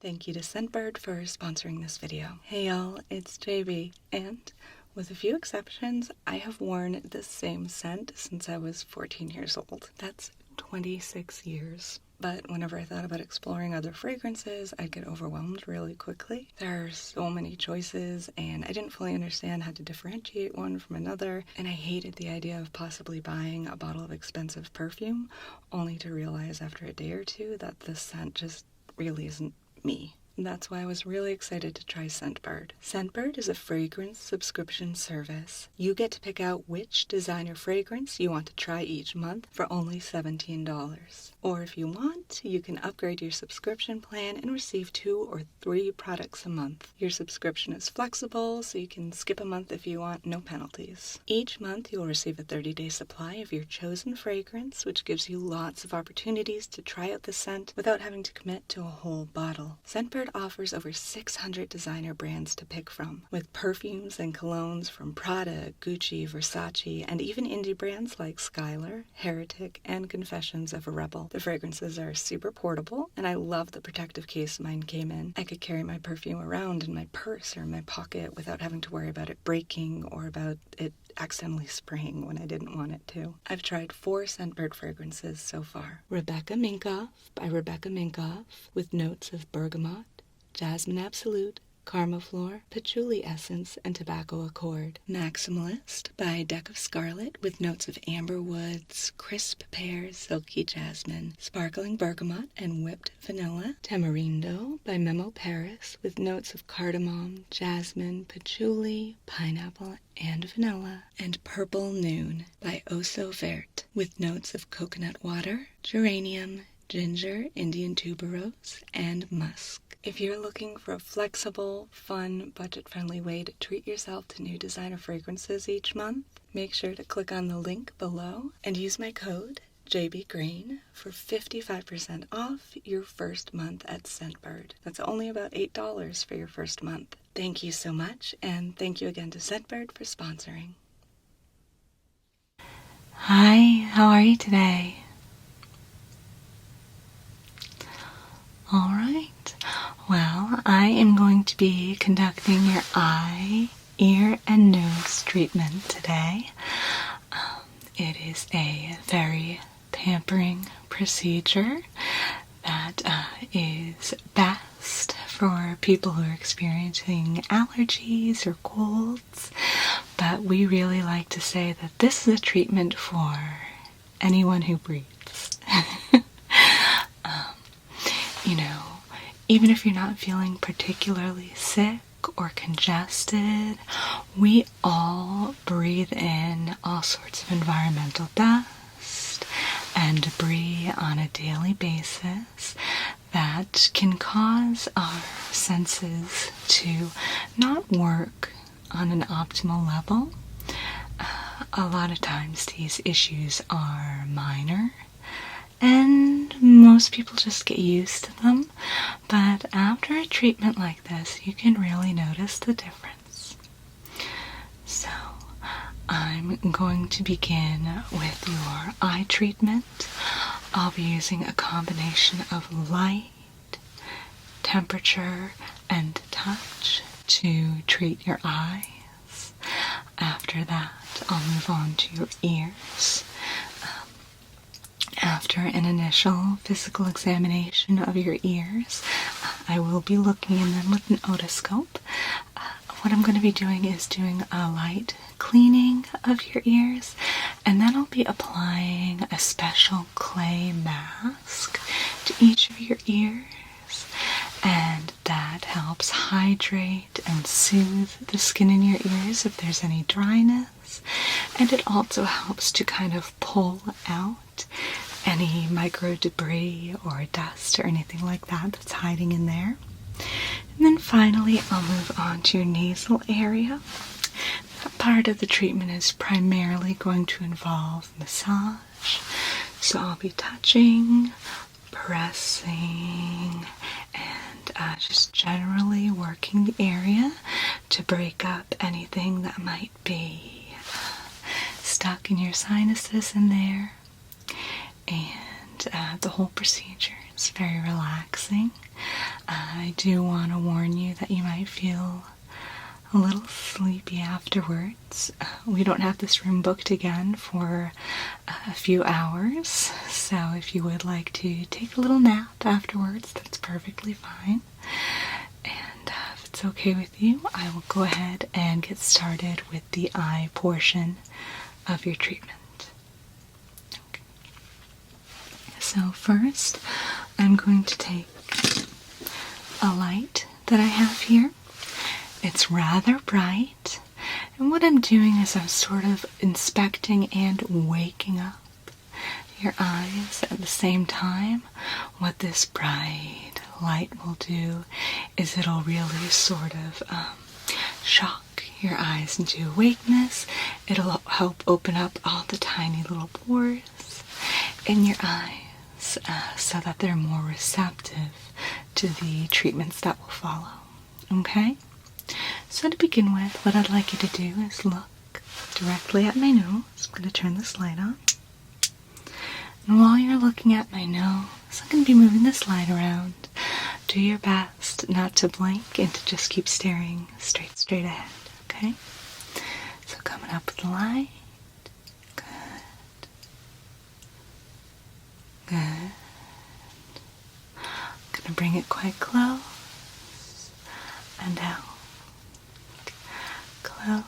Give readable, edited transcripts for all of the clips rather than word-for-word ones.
Thank you to Scentbird for sponsoring this video. Hey y'all, it's JB, and with a few exceptions, I have worn this same scent since I was 14 years old. That's 26 years. But whenever I thought about exploring other fragrances, I'd get overwhelmed really quickly. There are so many choices, and I didn't fully understand how to differentiate one from another, and I hated the idea of possibly buying a bottle of expensive perfume, only to realize after a day or two that this scent just really isn't me. That's why I was really excited to try Scentbird. Scentbird is a fragrance subscription service. You get to pick out which designer fragrance you want to try each month for only $17. Or if you want, you can upgrade your subscription plan and receive 2 or 3 products a month. Your subscription is flexible, so you can skip a month if you want, no penalties. Each month you'll receive a 30-day supply of your chosen fragrance, which gives you lots of opportunities to try out the scent without having to commit to a whole bottle. Scentbird offers over 600 designer brands to pick from, with perfumes and colognes from Prada, Gucci, Versace, and even indie brands like Skylar, Heretic, and Confessions of a Rebel. The fragrances are super portable, and I love the protective case mine came in. I could carry my perfume around in my purse or in my pocket without having to worry about it breaking or about it accidentally spraying when I didn't want it to. I've tried 4 Scentbird fragrances so far. Rebecca Minkoff by Rebecca Minkoff with notes of bergamot, jasmine absolute, caramel floor, patchouli essence, and tobacco accord. Maximalist by Deck of Scarlet with notes of amber woods, crisp pears, silky jasmine, sparkling bergamot, and whipped vanilla. Tamarindo by Memo Paris with notes of cardamom, jasmine, patchouli, pineapple, and vanilla. And Purple Noon by Eauso Vert with notes of coconut water, geranium, ginger, Indian tuberose, and musk. If you're looking for a flexible, fun, budget-friendly way to treat yourself to new designer fragrances each month, make sure to click on the link below and use my code JBGreen for 55% off your first month at Scentbird. That's only about $8 for your first month. Thank you so much, and thank you again to Scentbird for sponsoring. Hi, how are you today? All right. Well, I am going to be conducting your eye, ear, and nose treatment today. It is a very pampering procedure that is best for people who are experiencing allergies or colds, but we really like to say that this is a treatment for anyone who breathes. Even if you're not feeling particularly sick or congested, we all breathe in all sorts of environmental dust and debris on a daily basis that can cause our senses to not work on an optimal level. A lot of times these issues are minor, and most people just get used to them, but after a treatment like this, you can really notice the difference. So, I'm going to begin with your eye treatment. I'll be using a combination of light, temperature, and touch to treat your eyes. After that, I'll move on to your ears. After an initial physical examination of your ears, I will be looking in them with an otoscope. What I'm going to be doing is doing a light cleaning of your ears, and then I'll be applying a special clay mask to each of your ears, and that helps hydrate and soothe the skin in your ears if there's any dryness, and it also helps to kind of pull out any micro debris or dust or anything like that that's hiding in there. And then finally, I'll move on to your nasal area. That part of the treatment is primarily going to involve massage. So I'll be touching, pressing, and just generally working the area to break up anything that might be stuck in your sinuses in there. And the whole procedure is very relaxing. I do want to warn you that you might feel a little sleepy afterwards. We don't have this room booked again for a few hours, so if you would like to take a little nap afterwards, that's perfectly fine. And if it's okay with you, I will go ahead and get started with the eye portion of your treatment. Okay. So first, I'm going to take a light that I have here. It's rather bright, and what I'm doing is I'm sort of inspecting and waking up your eyes at the same time. What this bright light will do is it'll really sort of shock your eyes into awakeness. It'll help open up all the tiny little pores in your eyes so that they're more receptive to the treatments that will follow. Okay? So to begin with, what I'd like you to do is look directly at my nose. I'm going to turn this light on. And while you're looking at my nose, I'm going to be moving this light around. Do your best not to blink and to just keep staring straight ahead, okay? So coming up with the light. Good. Good. I'm going to bring it quite close and out. Close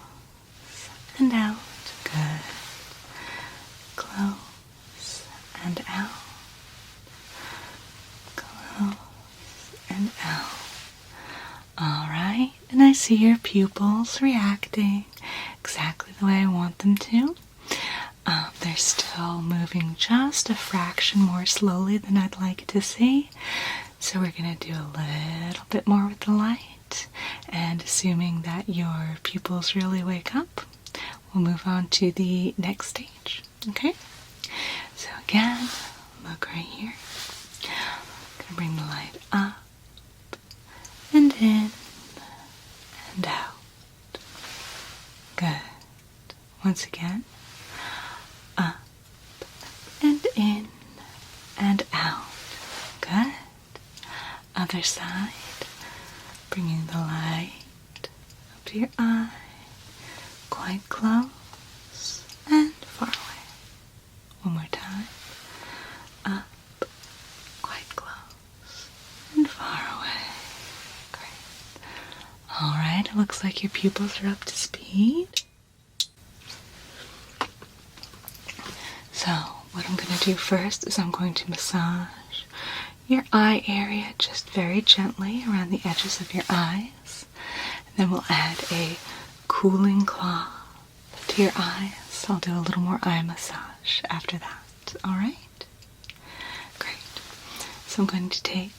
and out. Good. Close and out. Close and out. Alright, and I see your pupils reacting exactly the way I want them to. They're still moving just a fraction more slowly than I'd like to see. So we're going to do a little bit more with the light. And assuming that your pupils really wake up, we'll move on to the next stage. Okay? So again, look right here. I'm going to bring the light up and in and out. Good. Once again, up and in and out. Good. Other side. Bringing the light up to your eye, quite close and far away. One more time. Up, quite close and far away. Great. Alright, it looks like your pupils are up to speed. So, what I'm going to do first is I'm going to massage your eye area just very gently around the edges of your eyes. And then we'll add a cooling cloth to your eyes. I'll do a little more eye massage after that. Alright? Great. So I'm going to take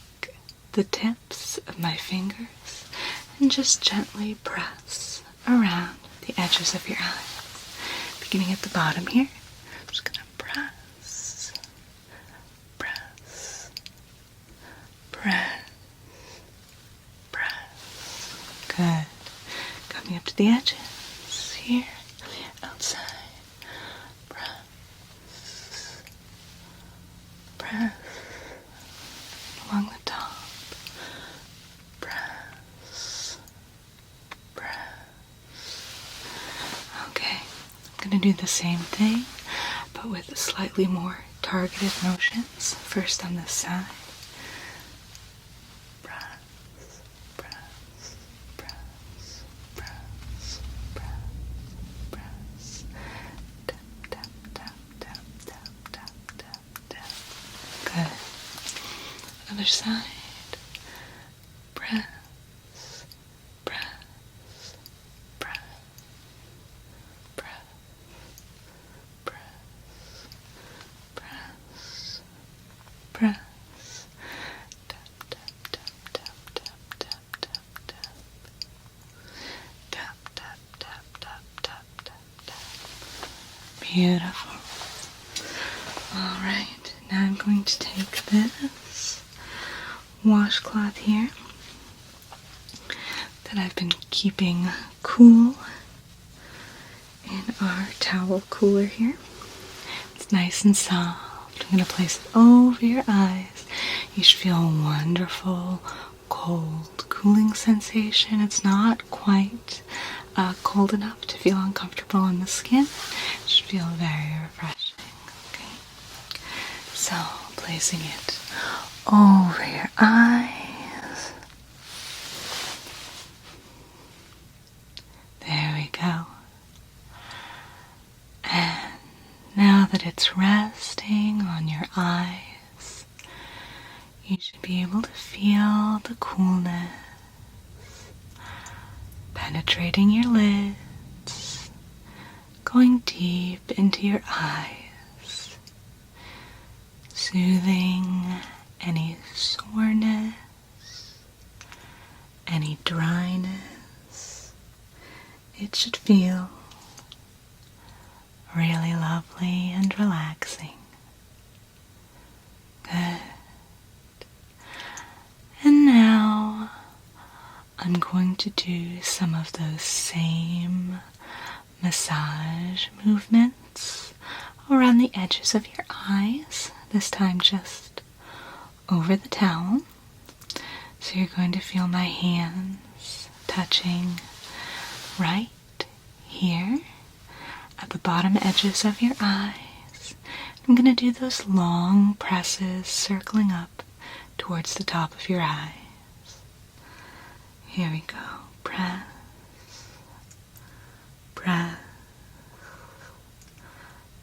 the tips of my fingers and just gently press around the edges of your eyes. Beginning at the bottom here, I'm just going to press, press, press, press. Good. Coming up to the edges here, outside. Press, press, along the top. Press, press. Okay, I'm going to do the same thing, but with slightly more targeted motions. First on this side. Press, press, press, press, press, press. Tap, tap, tap, tap, tap, tap, tap, tap. Good. Other side. Press, press, press, press, press, press, press. Tap, tap, tap, tap, tap, tap, tap, tap. Tap, tap, tap, tap, tap, tap, tap. Beautiful. Alright, now I'm going to take this washcloth here that I've been keeping cool in our towel cooler here. It's nice and soft, I'm going to place it over your eyes. You should feel a wonderful, cold, cooling sensation. It's not quite cold enough to feel uncomfortable on the skin. It should feel very refreshing. Okay. So, placing it over your eyes. There we go. And now that it's resting on your eyes, you should be able to feel the coolness penetrating your lids, going deep into your eyes, soothing any soreness, any dryness. It should feel really lovely and relaxing. Good. And now I'm going to do some of those same massage movements around the edges of your eyes, this time just over the towel. So you're going to feel my hands touching right here at the bottom edges of your eyes. I'm going to do those long presses circling up towards the top of your eyes. Here we go. Press, press,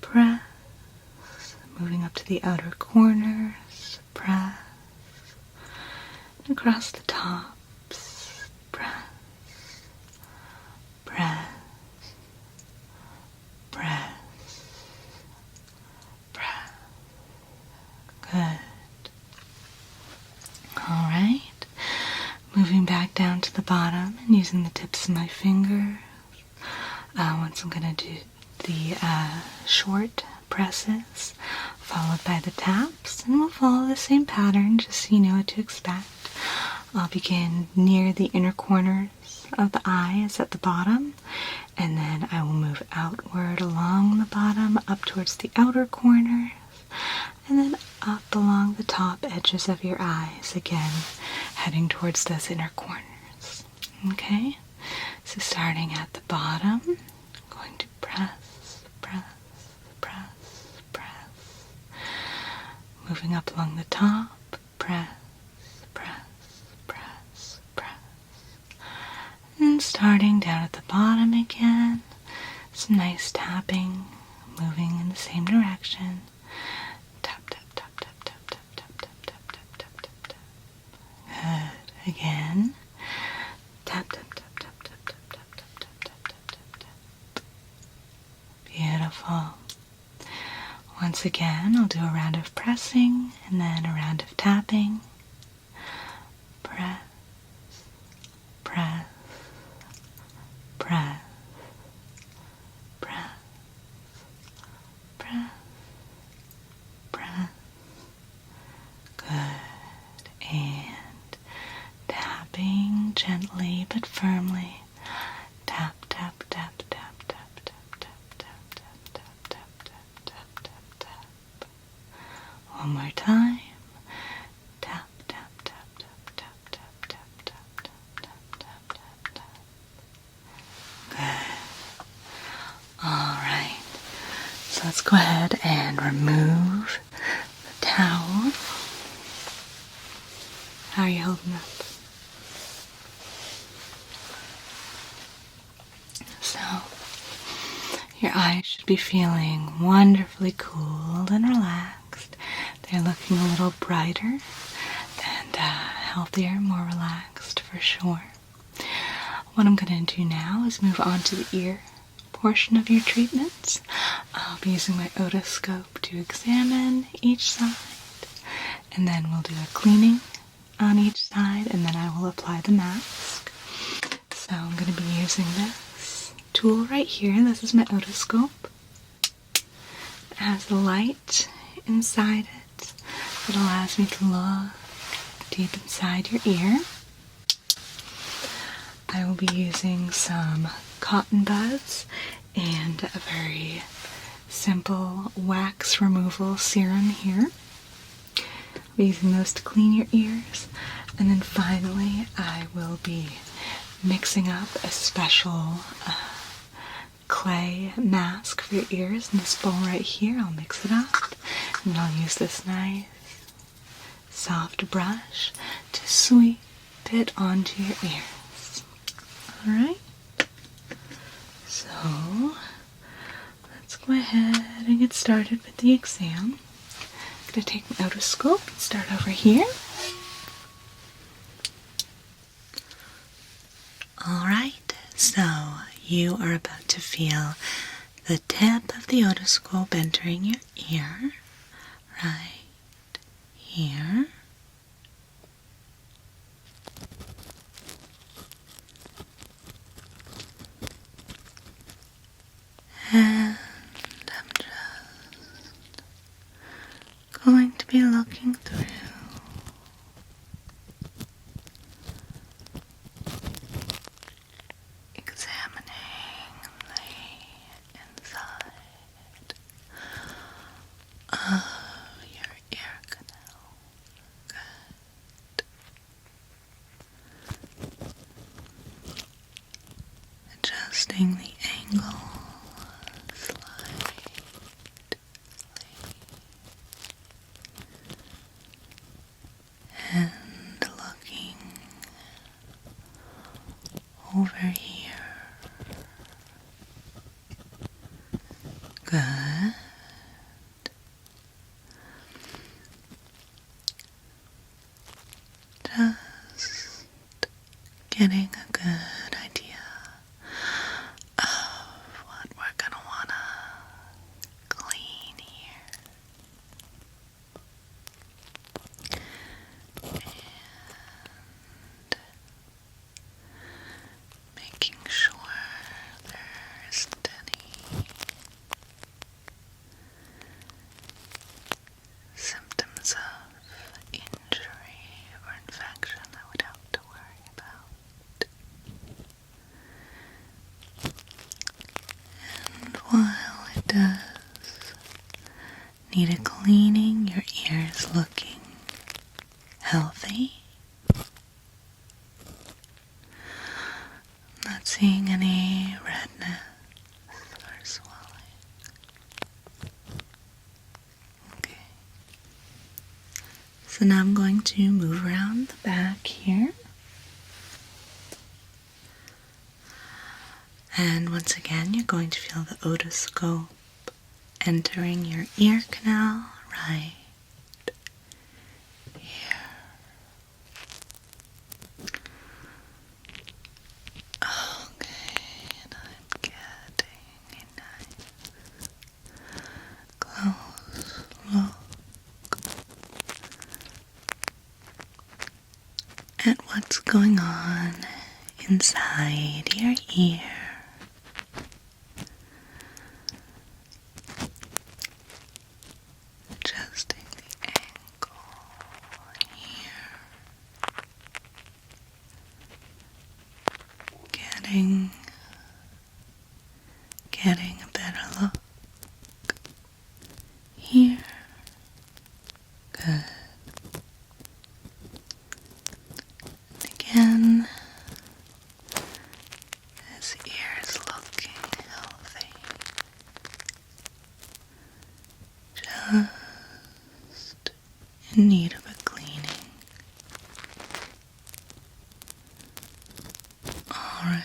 press. Moving up to the outer corners. Press. And across the tops. Press, press, press, press. Good. All right. Moving back down to the bottom and using the tips of my fingers. Once I'm going to do the short presses, followed by the taps, and we'll follow the same pattern just so you know what to expect. I'll begin near the inner corners of the eyes at the bottom, and then I will move outward along the bottom, up towards the outer corners, and then up along the top edges of your eyes, again, heading towards those inner corners. Okay? So starting at the bottom, I'm going to press, press, press, press. Moving up along the top, press, press, press, press. And starting down at the bottom again, some nice tapping, moving in the same direction. Tap, tap, tap, tap, tap, tap, tap, tap, tap, tap, tap, tap, tap. Good. Again. Tap, tap, tap, tap, tap, tap, tap, tap, tap, tap, tap, tap, tap. Beautiful. Once again, I'll do a round of pressing and then a round of tapping. Press, press, press, press, press, press. Good. And tapping gently but firmly. Tap, tap, tap, tap, tap, tap, tap, tap, tap, tap, tap, tap, tap, tap, tap. One more time. Tap, tap, tap, tap, tap, tap, tap, tap, tap, tap, tap, tap, tap. Good. All right. So let's go ahead and remove the towel. How are you holding up? So, your eyes should be feeling wonderfully cool and relaxed. They're looking a little brighter and healthier, more relaxed for sure. What I'm going to do now is move on to the ear portion of your treatments. I'll be using my otoscope to examine each side, and then we'll do a cleaning on each side, and then I will apply the mask. So I'm going to be using this tool right here. This is my otoscope. It has a light inside it that allows me to look deep inside your ear. I will be using some cotton buds and a very simple wax removal serum here. I'll be using those to clean your ears. And then finally, I will be mixing up a special clay mask for your ears in this bowl right here. I'll mix it up, and I'll use this nice soft brush to sweep it onto your ears. Alright? So, let's go ahead and get started with the exam. I'm going to take my otoscope and start over here. Alright, so you are about to feel the tip of the otoscope entering your ear, right here. And I'm just going to be looking through. Adjusting the angle slightly, and looking over here. Good. Just getting a good idea of what we're gonna wanna clean here. And making sure there isn't any symptoms of injury or infection that we'd have to worry about. And while it does need a cleaning, your ear is looking healthy. Not seeing any redness or swelling. Okay. So now I'm going to move around the back here. And once again, you're going to feel the otoscope entering your ear canal right here. Okay, and I'm getting a nice close look at what's going on inside your ear. Adjusting the angle here. Getting a better look here. Good. And again, this ear is looking healthy. Just in need of a cleaning. Alright.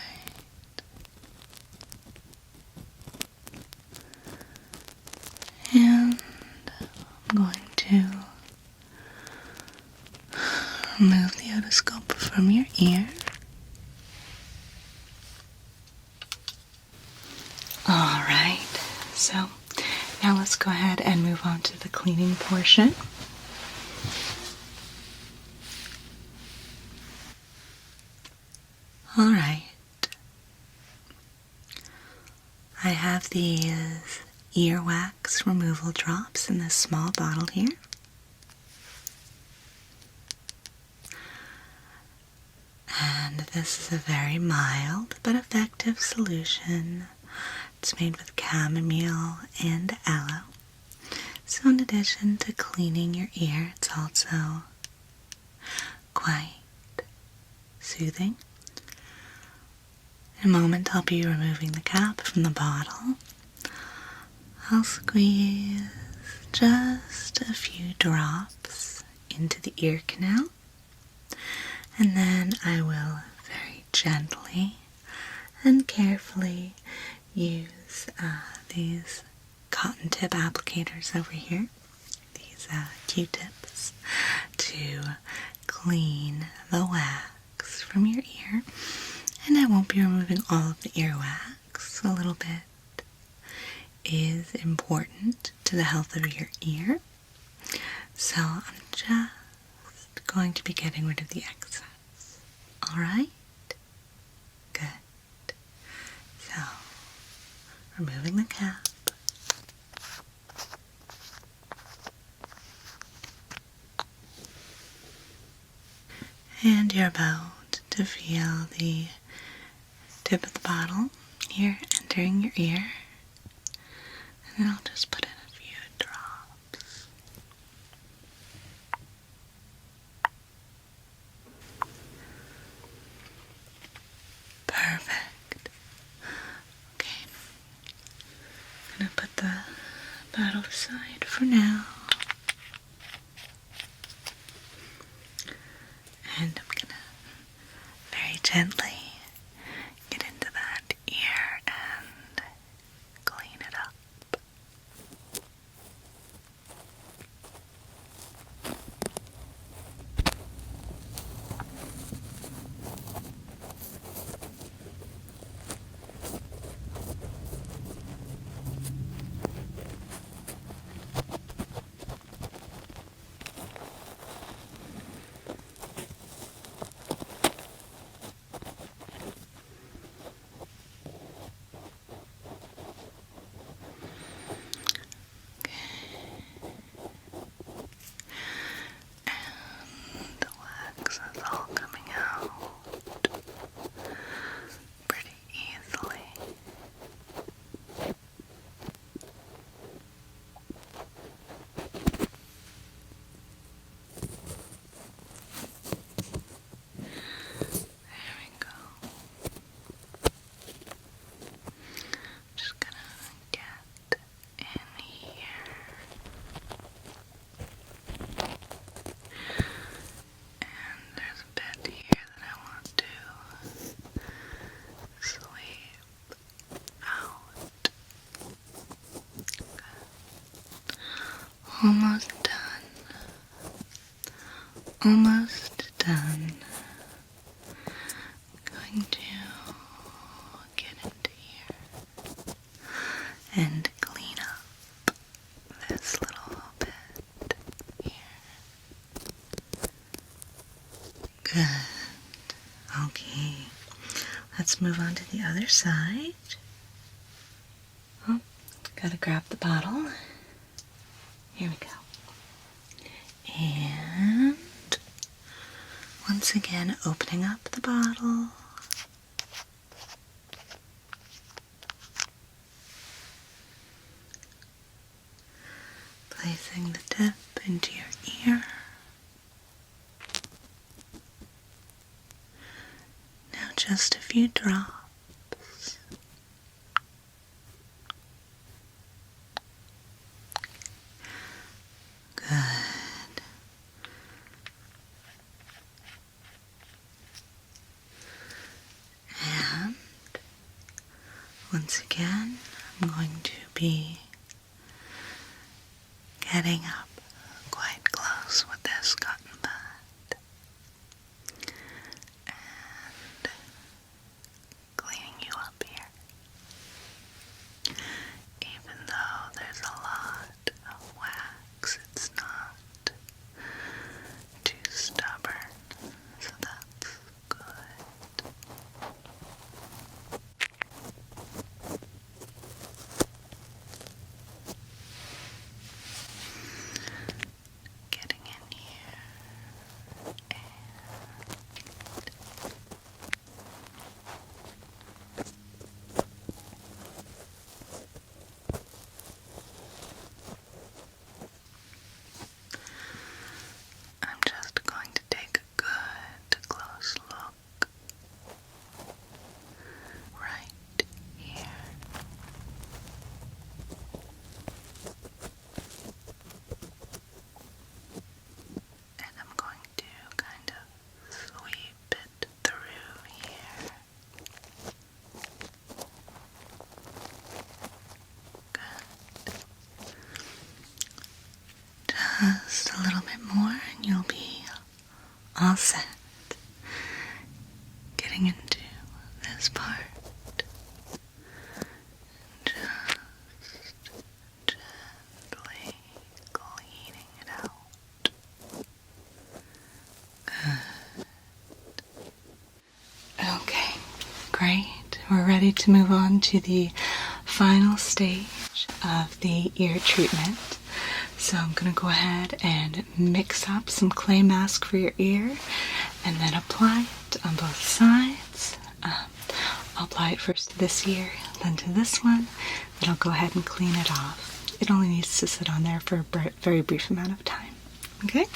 And I'm going to remove the otoscope from your ear. Alright, so now let's go ahead and move on to the cleaning portion. Alright. I have these earwax removal drops in this small bottle here. And this is a very mild but effective solution It's made with chamomile and aloe. So in addition to cleaning your ear, it's also quite soothing. In a moment, I'll be removing the cap from the bottle. I'll squeeze just a few drops into the ear canal, and then I will very gently and carefully use these cotton tip applicators over here, these Q-tips, to clean the wax from your ear. And I won't be removing all of the earwax. A little bit is important to the health of your ear. So I'm just going to be getting rid of the excess. Alright? Good. So, removing the cap. And you're about to feel the tip of the bottle here entering your ear. And then I'll just put in a few drops. Perfect. Okay. I'm going to put the bottle aside for now. And I'm going to very gently get into that ear and clean it up. Almost done. Almost done. I'm going to get into here and clean up this little bit here. Good. Okay. Let's move on to the other side. Oh, gotta grab the bottle. Here we go. And once again, opening up the bottle. Placing the tip into your ear. Now just a few drops. Good. And once again, I'm going to be getting up quite close with this cotton bud and cleaning you up here. Even though there's a lot of wax, it's not too stubborn, so that's good. Getting in here. Just a little bit more and you'll be all set. Getting into this part. Just gently cleaning it out. Good. Okay, great. We're ready to move on to the final stage of the ear treatment. So I'm going to go ahead and mix up some clay mask for your ear and then apply it on both sides. I'll apply it first to this ear, then to this one, then I'll go ahead and clean it off. It only needs to sit on there for a very brief amount of time. Okay?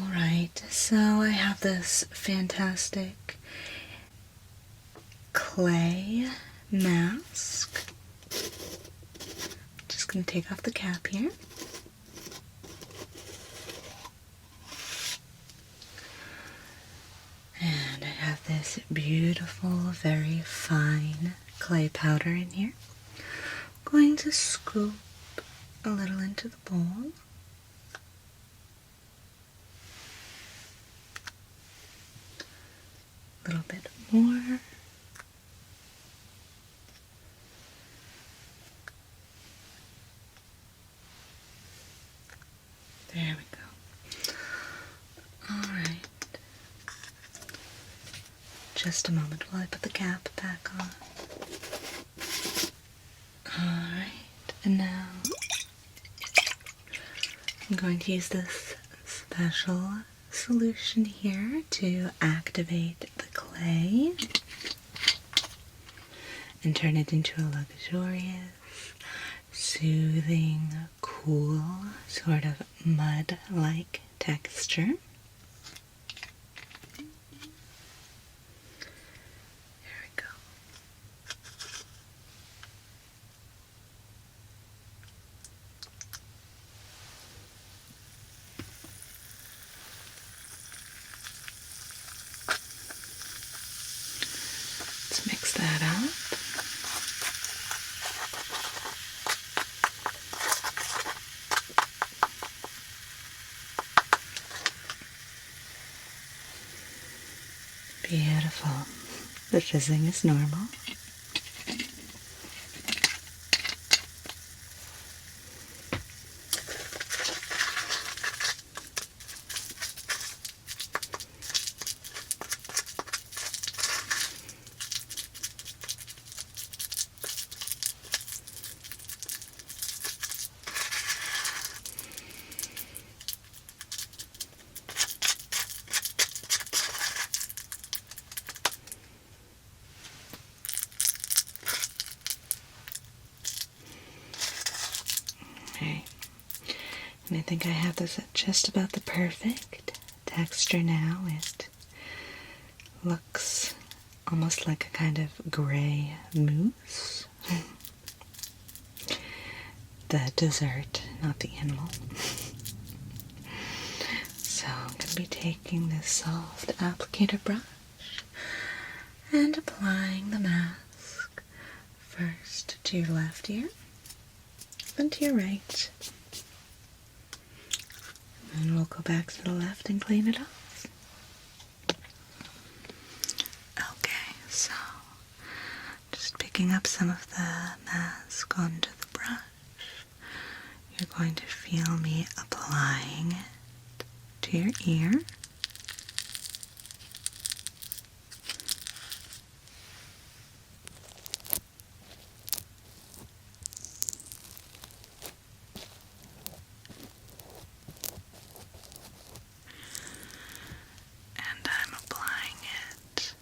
Alright, so I have this fantastic clay mask. Just going to take off the cap here. And I have this beautiful, very fine clay powder in here. I'm going to scoop a little into the bowl. A little bit more. There we go. Alright. Just a moment while I put the cap back on. Alright, and now I'm going to use this special solution here to activate the clay and turn it into a luxurious, soothing, cool, sort of mud-like texture. There we go. Let's mix that up. Beautiful. The fizzing is normal. Okay, and I think I have this at just about the perfect texture now. It looks almost like a kind of gray mousse. The dessert, not the animal. So I'm going to be taking this soft applicator brush and applying the mask first to your left ear, then to your right. And we'll go back to the left and clean it off. Okay, so just picking up some of the mask onto the brush. You're going to feel me applying it to your ear. And I'm applying it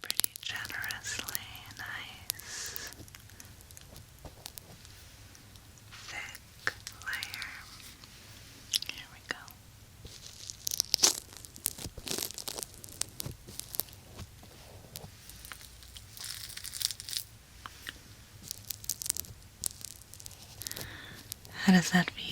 pretty generously. Nice, thick layer. Here we go. How does that feel?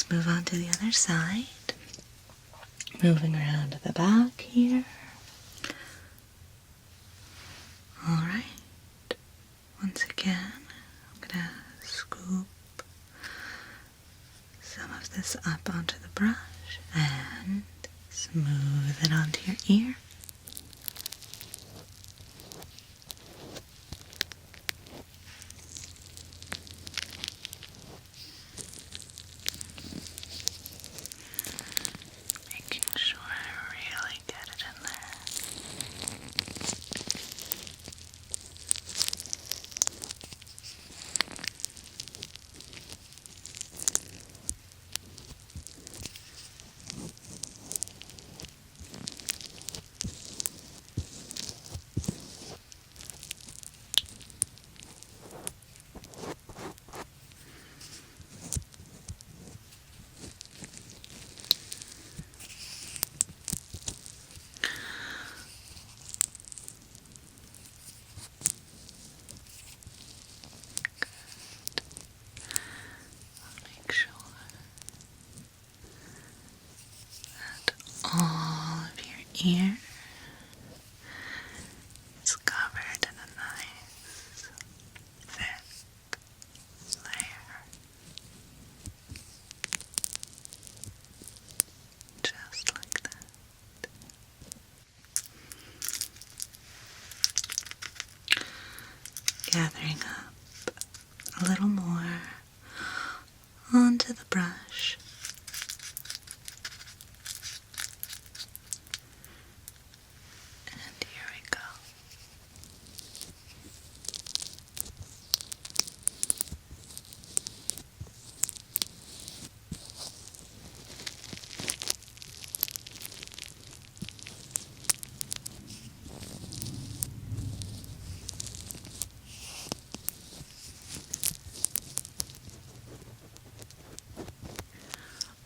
let's move on to the other side. Moving around to the back here. Alright. Once again, I'm going to scoop some of this up onto the brush and smooth it onto your ear. Making sure I really get it in there. Make sure that all of your ear is covered in a nice, thick layer. Just like that. Gathering up a little more onto the brush. And here we go.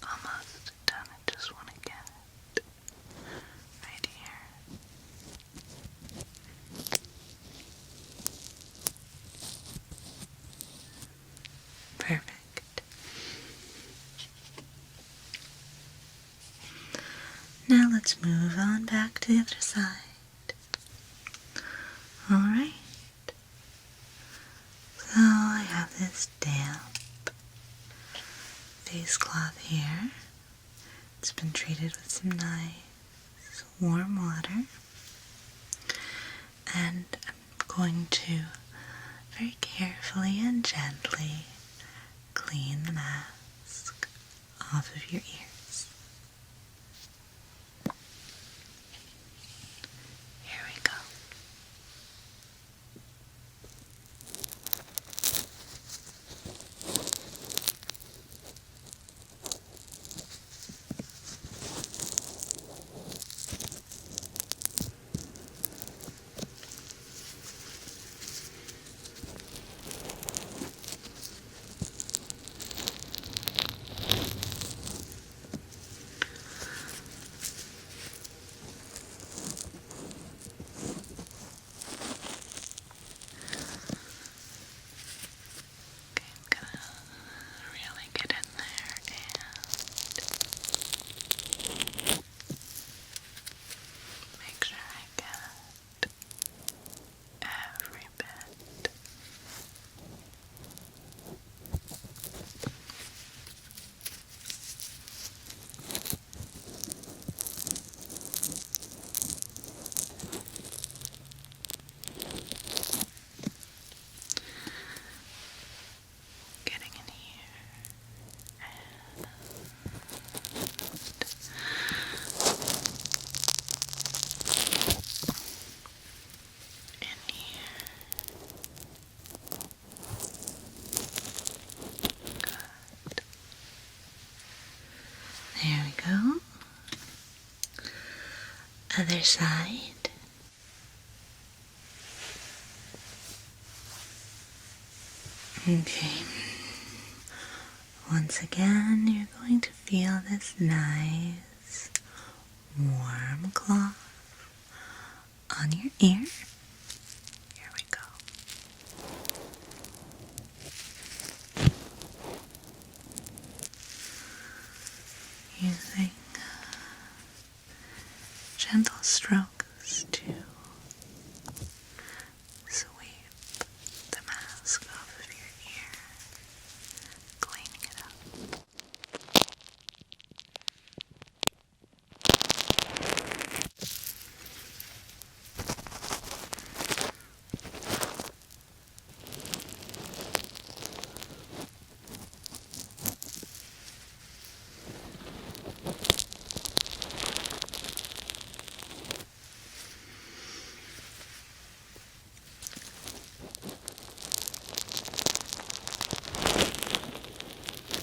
Almost done. I just want to get it right here. Perfect. Now let's move on back to the other side. Alright. So I have this damp face cloth here. It's been treated with some nice warm water. And I'm going to very carefully and gently clean the mask off of your ears. Here we go. There we go. Other side. Okay. Once again, you're going to feel this nice, warm cloth on your ear. Here we go. strokes to sweep the mask off of your ear, cleaning it up.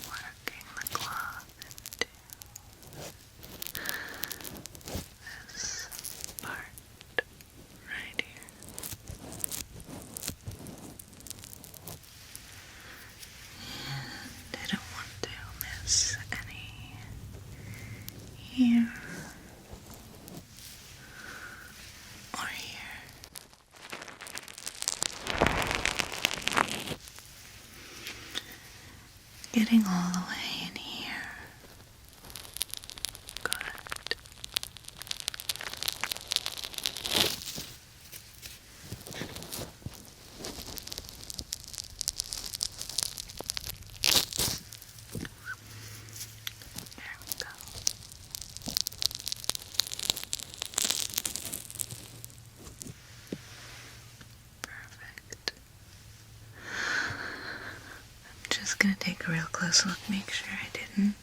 Working the cloth into this part right here. And I don't want to miss any here or here. Getting all the way in here. Good. There we go. Perfect. I'm just gonna take a real close look, make sure I didn't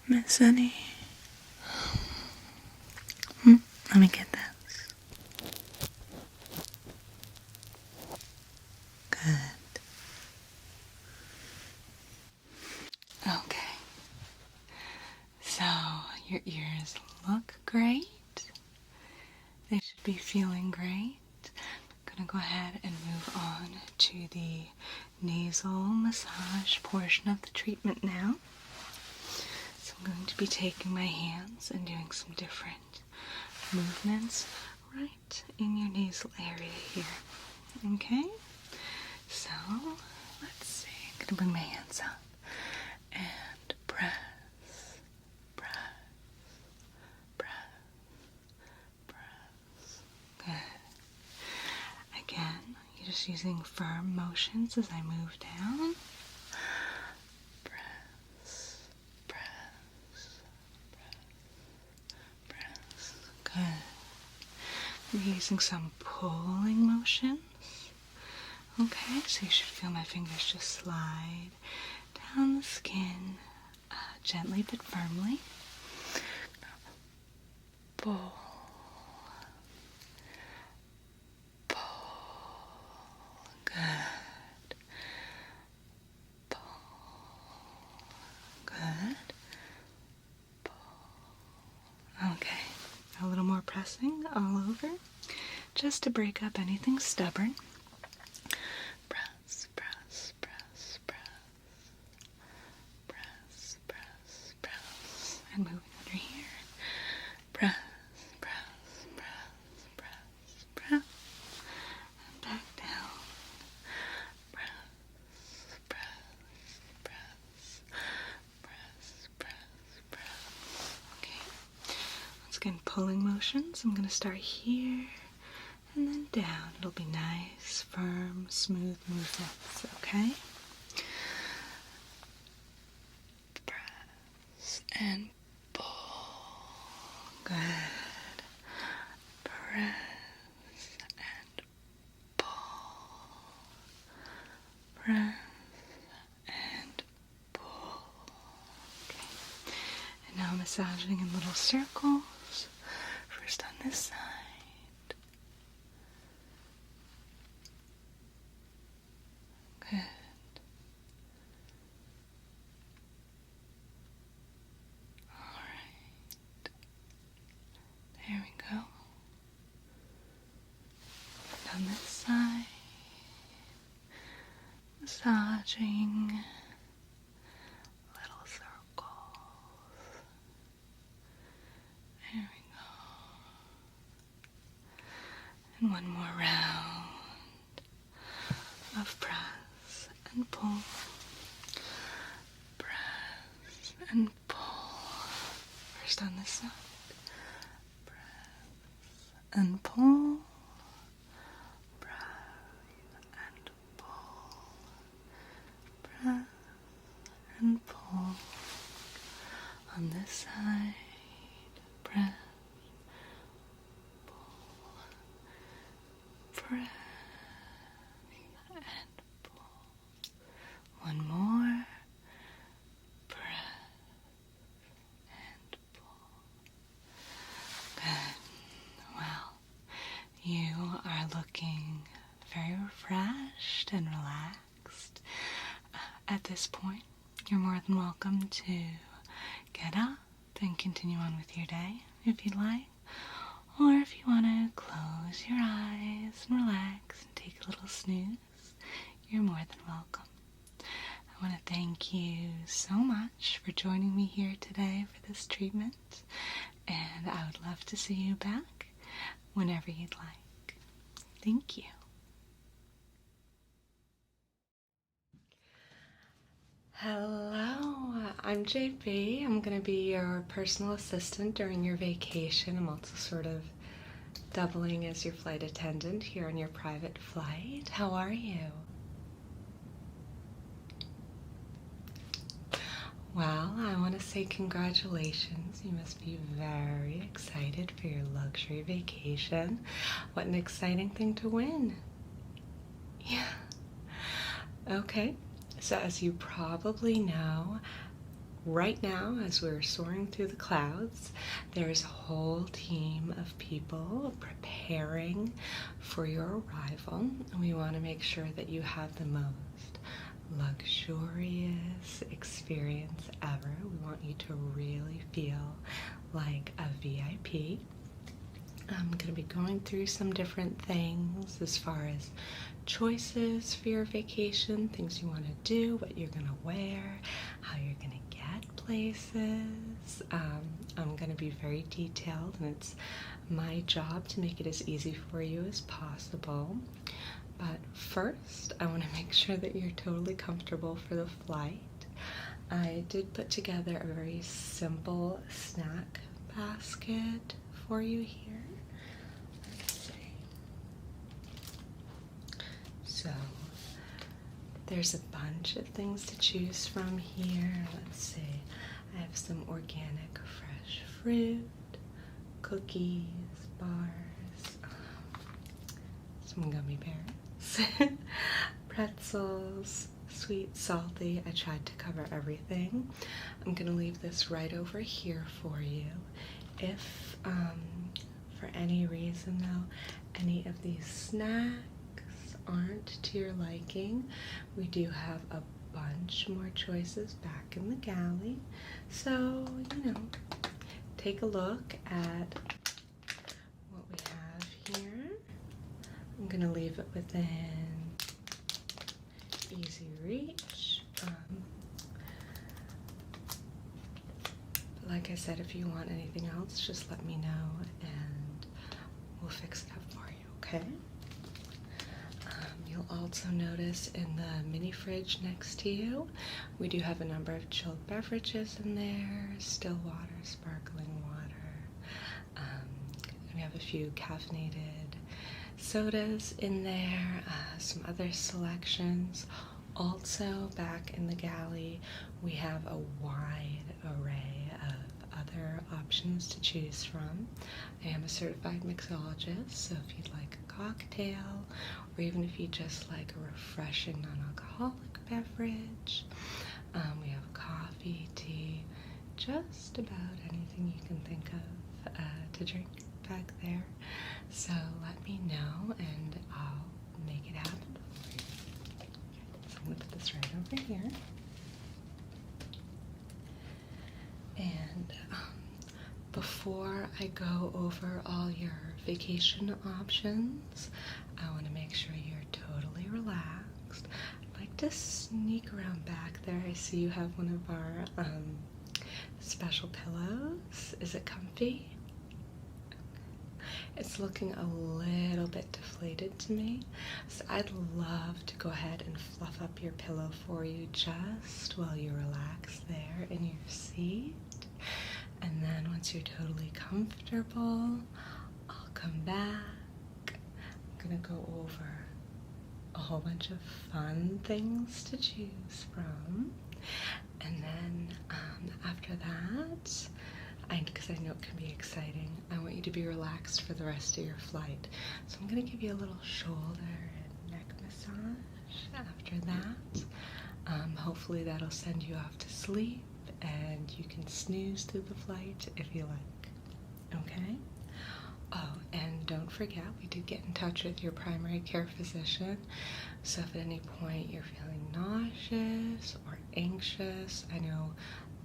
miss any. Let me get this. Good. Okay. So, your ears look great. They should be feeling great. I'm gonna go ahead and move on to the nasal massage portion of the treatment now. So I'm going to be taking my hands and doing some different movements right in your nasal area here. Okay? So, let's see. I'm gonna bring my hands up and press, press, press, press. Good. Again, you're just using firm motions as I move down. Press, press, press, press. Good. I'm using some pulling motions. Okay, so you should feel my fingers just slide down the skin gently but firmly. Pull. Good. Pull. Good. Pull. Okay. A little more pressing all over, just to break up anything stubborn. Press, press, press, press. Press, press, press. And moving under here. Press, press, press, press, press. And back down. Press, press, press, press, press, press. Okay. Once again, pulling motions. I'm going to start here and then down. It'll be nice, firm, smooth movements, okay? Press and pull. Good. Press and pull. Press and pull. Okay. And now massaging in little circles. First on this side. Good. All right. There we go. And on this side, massaging little circles. There we go. And one more round of press and pull. Press and pull. First on this side. Press and pull. Breath and pull. Breath and pull. On this side, breath, pull, breath, and pull. One more, breath, and pull. Good. Well, you are looking very refreshed and relaxed. At this point, you're more than welcome to get up and continue on with your day if you'd like. Or if you want to close your eyes and relax and take a little snooze, you're more than welcome. I want to thank you so much for joining me here today for this treatment, and I would love to see you back whenever you'd like. Thank you. Hello, I'm JB. I'm going to be your personal assistant during your vacation. I'm also sort of doubling as your flight attendant here on your private flight. How are you? Well, I want to say congratulations. You must be very excited for your luxury vacation. What an exciting thing to win. Yeah. Okay. So as you probably know, right now, as we're soaring through the clouds, there's a whole team of people preparing for your arrival. And we want to make sure that you have the most luxurious experience ever. We want you to really feel like a VIP. I'm going to be going through some different things as far as choices for your vacation, things you want to do, what you're going to wear, how you're going to get places. I'm going to be very detailed, and it's my job to make it as easy for you as possible. But first, I want to make sure that you're totally comfortable for the flight. I did put together a very simple snack basket for you here. So there's a bunch of things to choose from here. Let's see. I have some organic fresh fruit, cookies, bars, some gummy bears, pretzels, sweet, salty. I tried to cover everything. I'm going to leave this right over here for you. If, for any reason though, any of these snacks aren't to your liking, we do have a bunch more choices back in the galley. So, take a look at what we have here. I'm going to leave it within easy reach. But like I said, if you want anything else, just let me know and we'll fix it up for you, okay? You'll also notice in the mini fridge next to you, we do have a number of chilled beverages in there, still water, sparkling water. We have a few caffeinated sodas in there, some other selections. Also back in the galley, we have a wide array of other options to choose from. I am a certified mixologist, so if you'd like a cocktail, or even if you just like a refreshing non-alcoholic beverage, we have coffee, tea, just about anything you can think of to drink back there. So let me know and I'll make it happen for you. So I'm going to put this right over here. And before I go over all your vacation options, I want to make sure you're totally relaxed. I'd like to sneak around back there. I see you have one of our special pillows. Is it comfy? It's looking a little bit deflated to me, so I'd love to go ahead and fluff up your pillow for you just while you relax there in your seat. And then once you're totally comfortable, I'll come back go over a whole bunch of fun things to choose from. And then after that, because I know it can be exciting, I want you to be relaxed for the rest of your flight. So I'm going to give you a little shoulder and neck massage after that. Hopefully that'll send you off to sleep and you can snooze through the flight if you like. Okay? Oh, and don't forget, we did get in touch with your primary care physician. So if at any point you're feeling nauseous or anxious, I know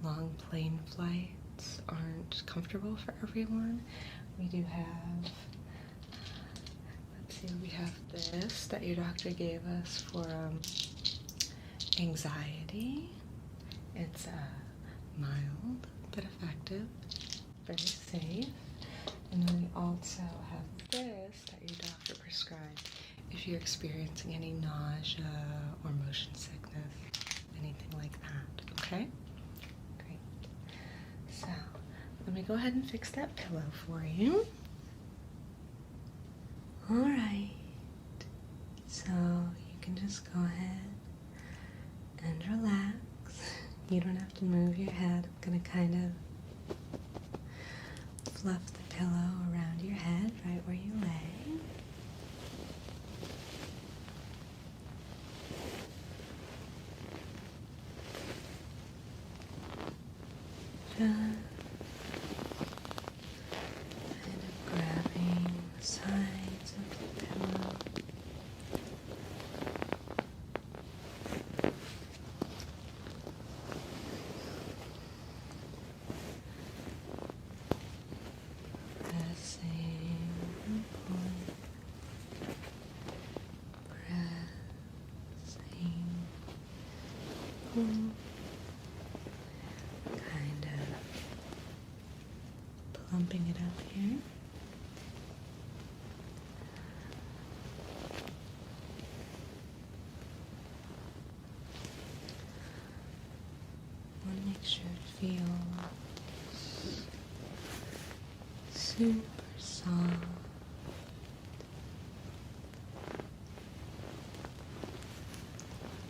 long plane flights aren't comfortable for everyone. We do have, let's see, we have this that your doctor gave us for anxiety. It's mild but effective, very safe. And then we also have this that your doctor prescribed if you're experiencing any nausea or motion sickness, anything like that, okay? Great. So, let me go ahead and fix that pillow for you. Alright, so you can just go ahead and relax. You don't have to move your head. I'm going to kind of fluff the pillow around your head right where you lay. Just kind of grabbing the sides of the pillow. Kind of plumping it up here. I want to make sure it feels super soft.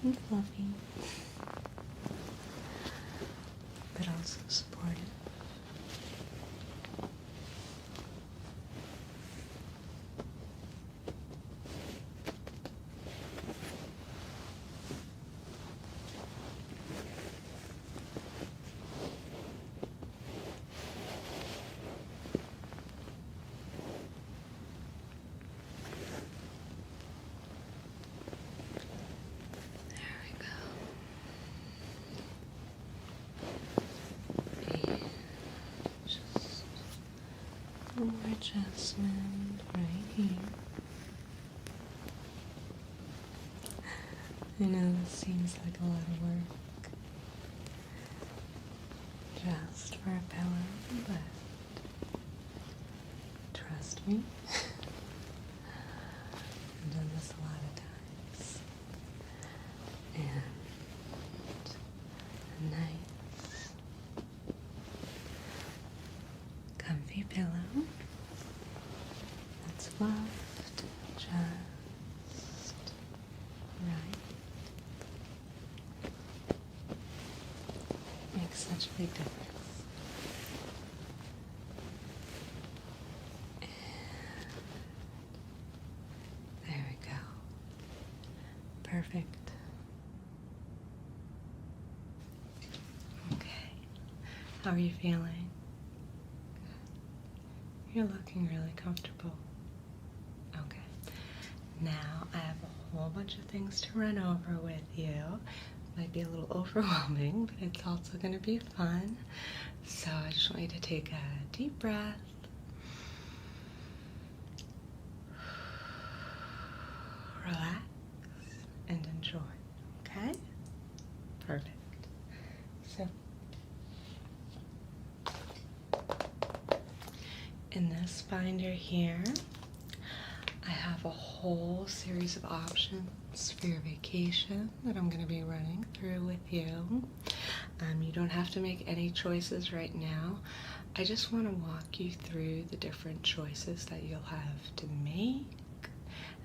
And fluffy, but also supportive. More adjustment right here. I know this seems like a lot of work just for a pillow, but trust me, I've done this a lot of times. And a nice comfy pillow that's fluffed just right makes such a big difference. And there we go. Perfect. Okay. How are you feeling? You're looking really comfortable. Okay. Now I have a whole bunch of things to run over with you. Might be a little overwhelming, but it's also going to be fun. So I just want you to take a deep breath. Relax and enjoy. Okay? Perfect. So in this binder here, I have a whole series of options for your vacation that I'm going to be running through with you. You don't have to make any choices right now. I just want to walk you through the different choices that you'll have to make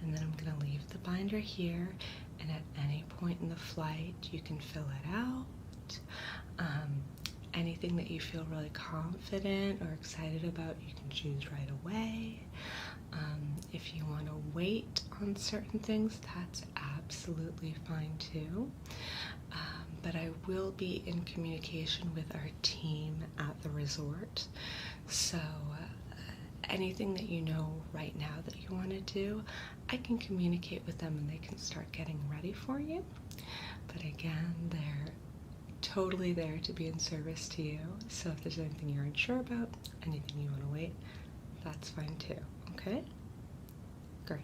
and then I'm going to leave the binder here, and at any point in the flight you can fill it out. Anything that you feel really confident or excited about, you can choose right away. If you want to wait on certain things, that's absolutely fine too. But I will be in communication with our team at the resort, so anything that you know right now that you want to do, I can communicate with them and they can start getting ready for you. But again, they're totally there to be in service to you, so if there's anything you're unsure about, anything you want to wait, that's fine too, okay? Great.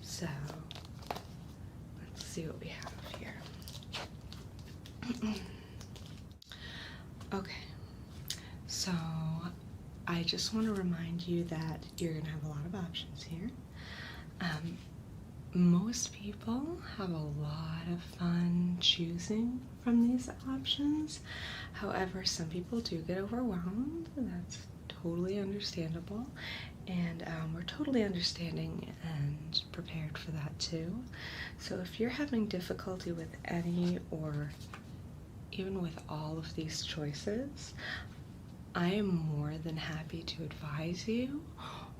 So, let's see what we have here. Okay, so I just want to remind you that you're going to have a lot of options here. Most people have a lot of fun choosing from these options. However, some people do get overwhelmed, and that's totally understandable. And we're totally understanding and prepared for that too. So if you're having difficulty with any or even with all of these choices, I am more than happy to advise you,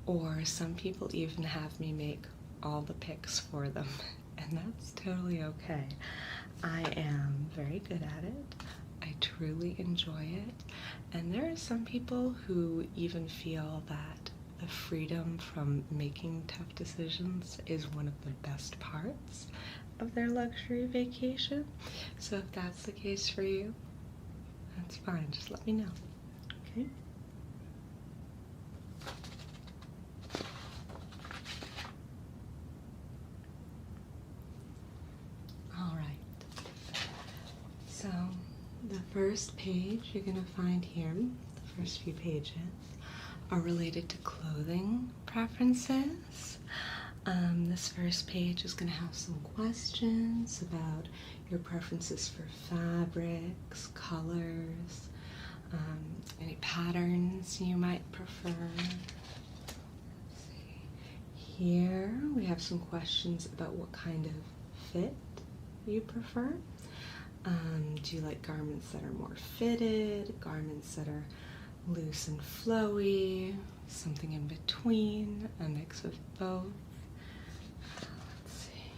or some people even have me make all the picks for them, and that's totally okay. I am very good at it. I truly enjoy it, and there are some people who even feel that the freedom from making tough decisions is one of the best parts of their luxury vacation. So if that's the case for you, that's fine. Just let me know, okay? So the first page you're going to find here, the first few pages, are related to clothing preferences. This first page is going to have some questions about your preferences for fabrics, colors, any patterns you might prefer. Let's see. Here we have some questions about what kind of fit you prefer. Do you like garments that are more fitted, garments that are loose and flowy, something in between, a mix of both? Let's see.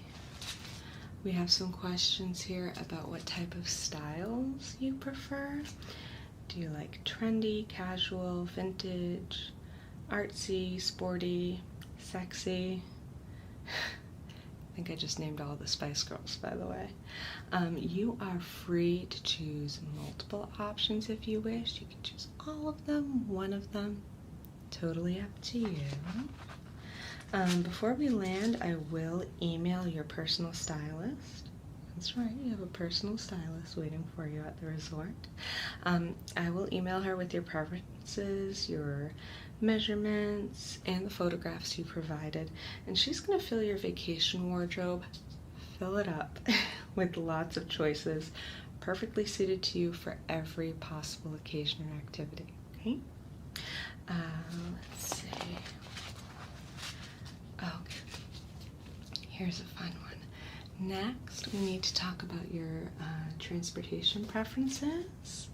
We have some questions here about what type of styles you prefer. Do you like trendy, casual, vintage, artsy, sporty, sexy? I think I just named all the Spice Girls, by the way. You are free to choose multiple options if you wish. You can choose all of them, one of them, totally up to you. Before we land, I will email your personal stylist. That's right, you have a personal stylist waiting for you at the resort. I will email her with your preferences, your measurements, and the photographs you provided, and she's going to fill your vacation wardrobe, fill it up with lots of choices perfectly suited to you for every possible occasion or activity, okay? Let's see. Okay, here's a fun one. Next, we need to talk about your transportation preferences.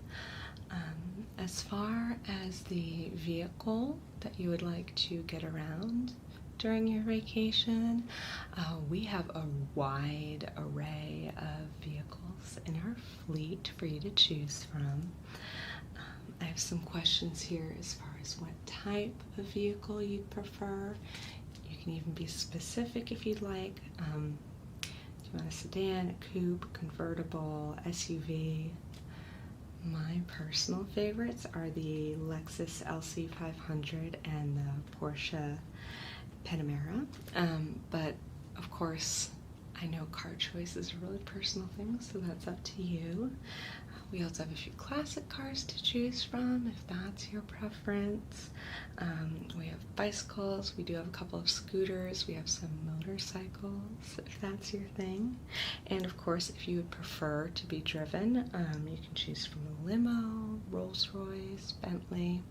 As far as the vehicle that you would like to get around during your vacation, we have a wide array of vehicles in our fleet for you to choose from. I have some questions here as far as what type of vehicle you'd prefer. You can even be specific if you'd like. Do you want a sedan, a coupe, convertible, SUV? My personal favorites are the Lexus LC500 and the Porsche Panamera, but of course I know car choice is a really personal thing, so that's up to you. We also have a few classic cars to choose from if that's your preference. We have bicycles, we do have a couple of scooters, we have some motorcycles if that's your thing. And of course, if you would prefer to be driven, you can choose from a limo, Rolls-Royce, Bentley.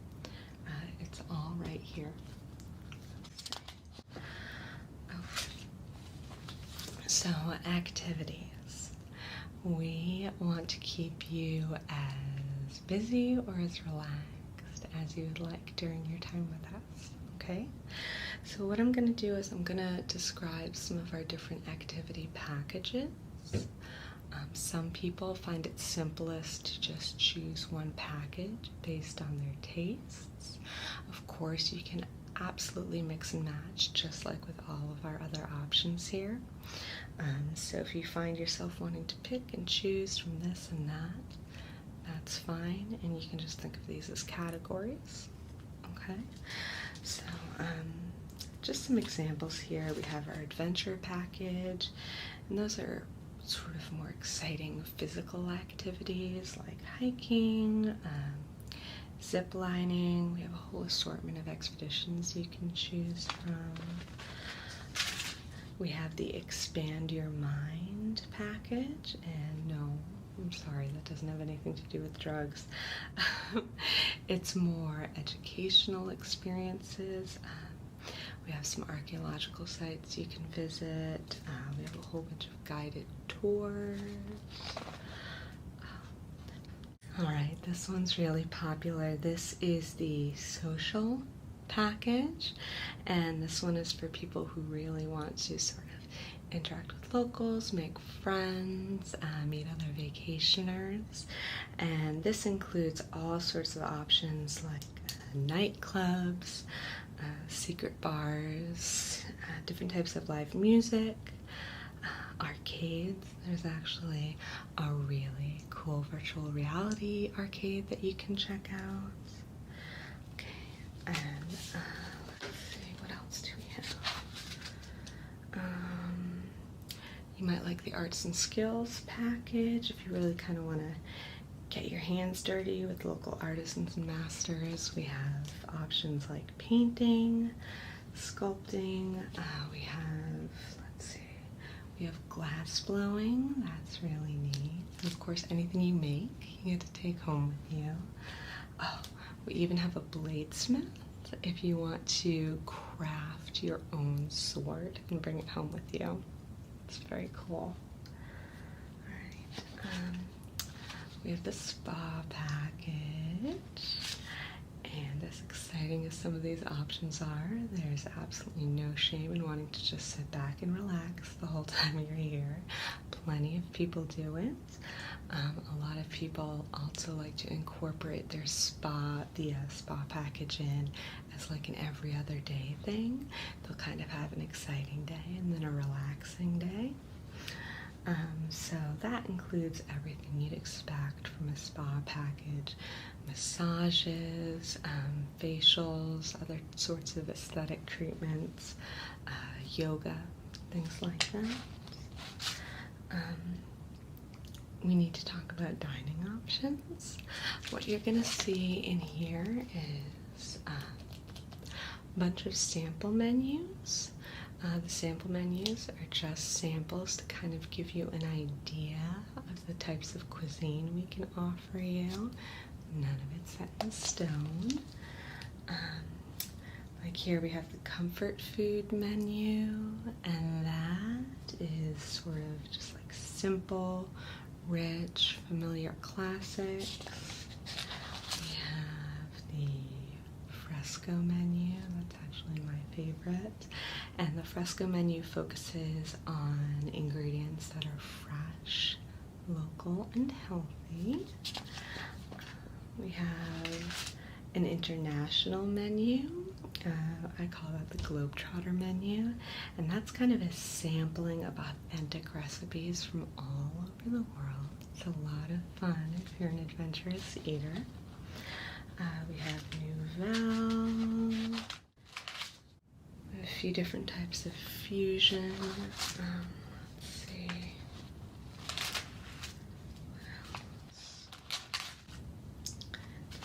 It's all right here. So, activities. We want to keep you as busy or as relaxed as you would like during your time with us, okay? So what I'm going to do is I'm going to describe some of our different activity packages. Some people find it simplest to just choose one package based on their tastes. Of course, you can absolutely mix and match, just like with all of our other options here. So if you find yourself wanting to pick and choose from this and that, that's fine, and you can just think of these as categories, okay? So just some examples here. We have our adventure package, and those are sort of more exciting physical activities like hiking, zip lining. We have a whole assortment of expeditions you can choose from. We have the Expand Your Mind package, and no, I'm sorry, that doesn't have anything to do with drugs. It's more educational experiences. We have some archaeological sites you can visit. We have a whole bunch of guided tours. All right, this one's really popular. This is the social package, and this one is for people who really want to sort of interact with locals, make friends, meet other vacationers, and this includes all sorts of options like nightclubs, secret bars, different types of live music, arcades. There's actually a really cool virtual reality arcade that you can check out. Okay, and let's see, what else do we have? You might like the arts and skills package if you really kind of want to get your hands dirty with local artisans and masters. We have options like painting, sculpting. We have, let's see, we have glass blowing. That's really neat. And of course, anything you make, you get to take home with you. Oh, we even have a bladesmith if you want to craft your own sword and bring it home with you. It's very cool. All right. We have the spa package, and as exciting as some of these options are, there's absolutely no shame in wanting to just sit back and relax the whole time you're here. Plenty of people do it. A lot of people also like to incorporate their spa package in as like an every other day thing. They'll kind of have an exciting day and then a relaxing day. So that includes everything you'd expect from a spa package: massages, facials, other sorts of aesthetic treatments, yoga, things like that. We need to talk about dining options. What you're going to see in here is a bunch of sample menus. The sample menus are just samples to kind of give you an idea of the types of cuisine we can offer you. None of it's set in stone. Like here we have the comfort food menu, and that is sort of just like simple, rich, familiar classics. We have the fresco menu. That's actually my favorite. And the fresco menu focuses on ingredients that are fresh, local, and healthy. We have an international menu. I call that the Globetrotter menu, and that's kind of a sampling of authentic recipes from all over the world. It's a lot of fun if you're an adventurous eater. We have Nouvelle. We have a few different types of fusion. Let's see. What else?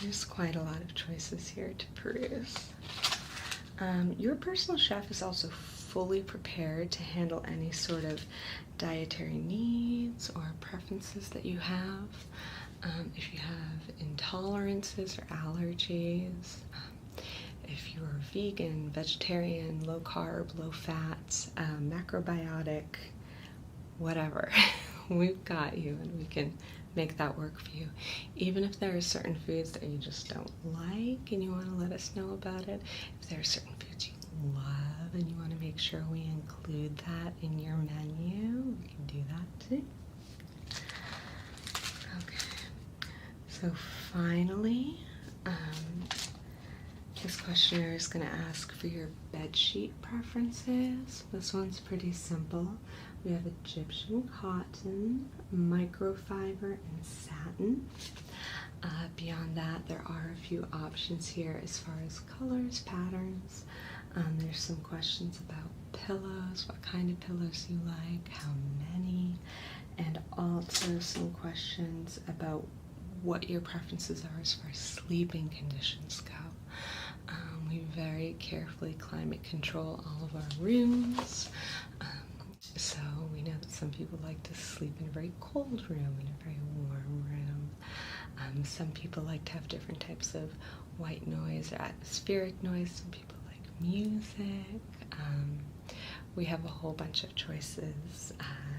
There's quite a lot of choices here to peruse. Your personal chef is also fully prepared to handle any sort of dietary needs or preferences that you have. If you have intolerances or allergies, if you're vegan, vegetarian, low carb, low fat, macrobiotic, whatever. We've got you, and we can make that work for you. Even if there are certain foods that you just don't like and you want to let us know about it, if there are certain foods you love and you want to make sure we include that in your menu, we can do that too. Okay, so finally, this questionnaire is going to ask for your bedsheet preferences. This one's pretty simple. We have Egyptian cotton, microfiber, and satin. Beyond that, there are a few options here as far as colors, patterns. There's some questions about pillows, what kind of pillows you like, how many, and also some questions about what your preferences are as far as sleeping conditions go. We very carefully climate control all of our rooms. So we know that some people like to sleep in a very cold room and a very warm room. Some people like to have different types of white noise or atmospheric noise. Some people like music. We have a whole bunch of choices,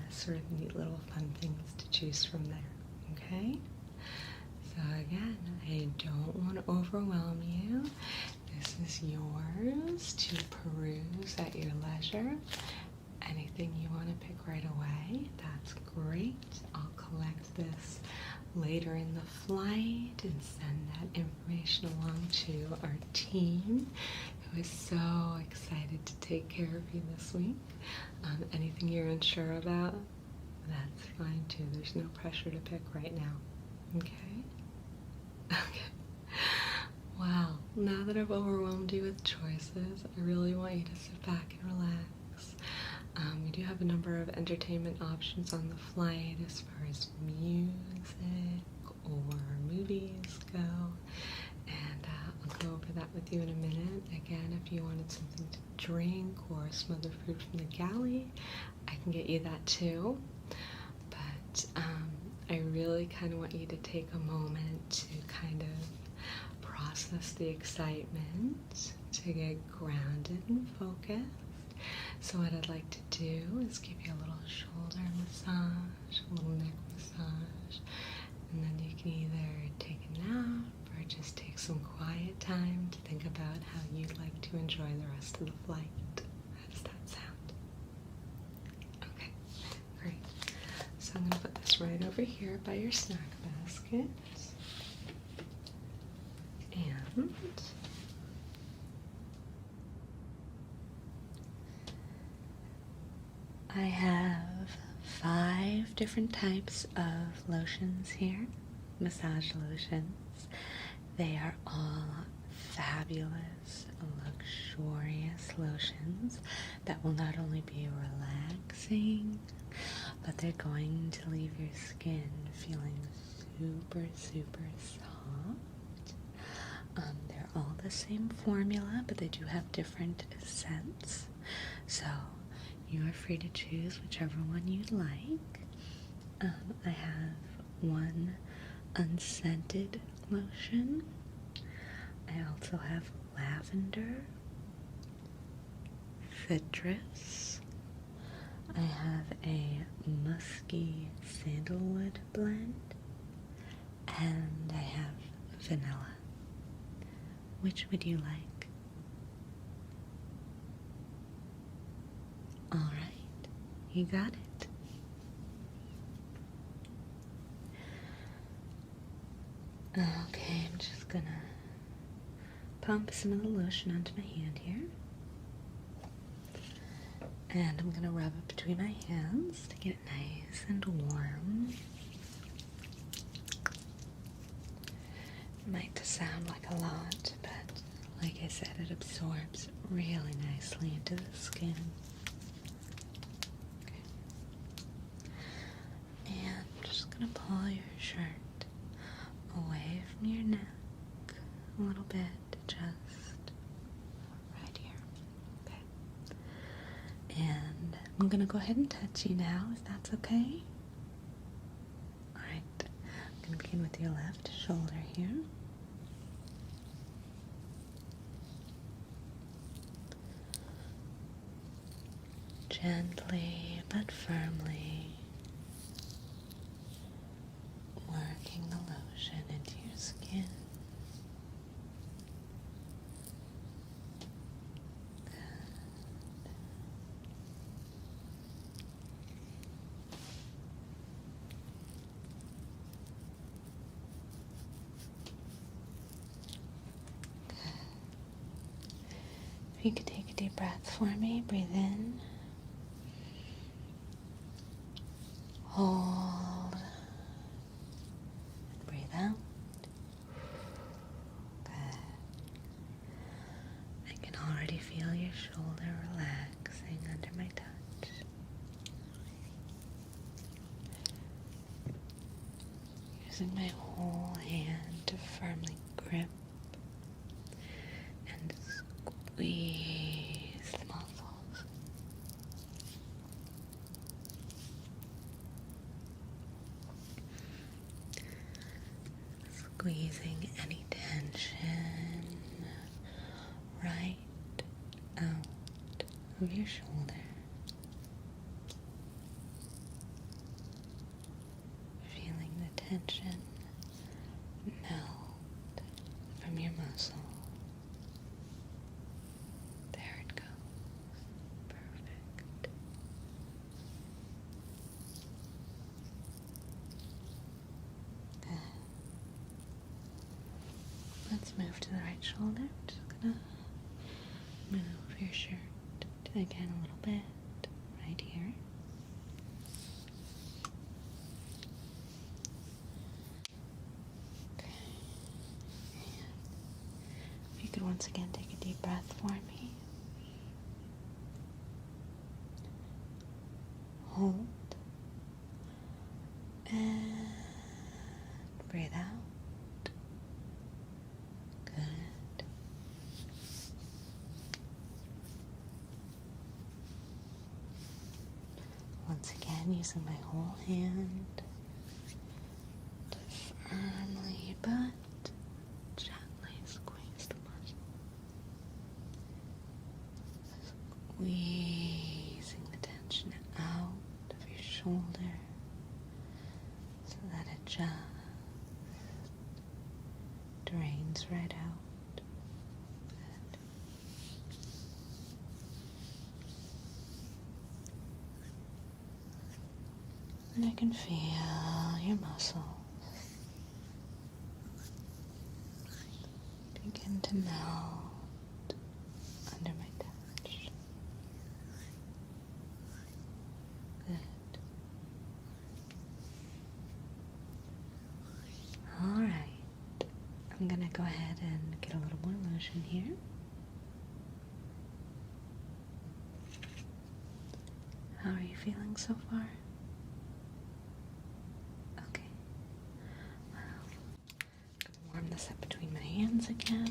sort of neat little fun things to choose from there, okay? So again, I don't want to overwhelm you. This is yours to peruse at your leisure. Anything you want to pick right away, that's great. I'll collect this later in the flight and send that information along to our team, who is so excited to take care of you this week. Anything you're unsure about, that's fine too. There's no pressure to pick right now. Okay? Okay. Wow. Now that I've overwhelmed you with choices, I really want you to sit back and relax. We do have a number of entertainment options on the flight as far as music or movies go, and I'll go over that with you in a minute. Again, if you wanted something to drink or some other food from the galley, I can get you that too. But I really kind of want you to take a moment to kind of process the excitement, to get grounded and focused. So what I'd like to do is give you a little shoulder massage, a little neck massage, and then you can either take a nap or just take some quiet time to think about how you'd like to enjoy the rest of the flight. How does that sound? Okay, great. So I'm going to put this right over here by your snack basket. And I have 5 different types of lotions here, massage lotions. They are all fabulous, luxurious lotions that will not only be relaxing, but they're going to leave your skin feeling super, super soft. They're all the same formula, but they do have different scents. So you are free to choose whichever one you'd like. I have one unscented lotion. I also have lavender, citrus. I have a musky sandalwood blend, and I have vanilla. Which would you like? All right, you got it. Okay, I'm just gonna pump some of the lotion onto my hand here. And I'm gonna rub it between my hands to get it nice and warm. It might sound like a lot, but like I said, it absorbs really nicely into the skin. And I'm just going to pull your shirt away from your neck a little bit, just right here. Okay. And I'm going to go ahead and touch you now, if that's okay. Alright, I'm going to begin with your left shoulder here. Gently but firmly motion into your skin. If you could take a deep breath for me, breathe in, hold, and breathe out. Good. I can already feel your shoulder relaxing under my touch. Using my whole hand to firmly grip and squeeze the muscles. Squeezing any tension right out of your shoulder. Feeling the tension melt from your muscle. There it goes. Perfect. Good. Let's move to the right shoulder. Just gonna move your shirt again a little bit right here. Okay. And if you could once again take a deep breath for me. Hold. And breathe out. Good. Once again, using my whole hand to firmly but gently squeeze the muscle. Squeezing the tension out of your shoulder so that it just drains right out. Good. And I can feel your muscles begin to melt under my touch. Good. All right. I'm going to go ahead and get a little more lotion here. How are you feeling so far? Okay. Well, I'm going to warm this up between my hands again.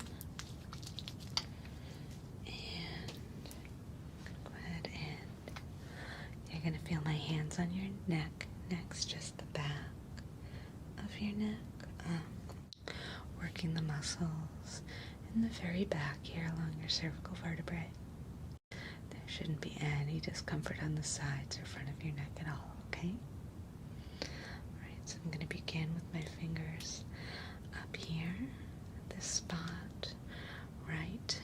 And go ahead and you're going to feel my hands on your neck. Next, just the back of your neck. Working the muscles in the very back here along your cervical vertebrae. There shouldn't be any discomfort on the sides or front of your neck at all, okay? Alright, so I'm going to begin with my fingers up here, this spot, right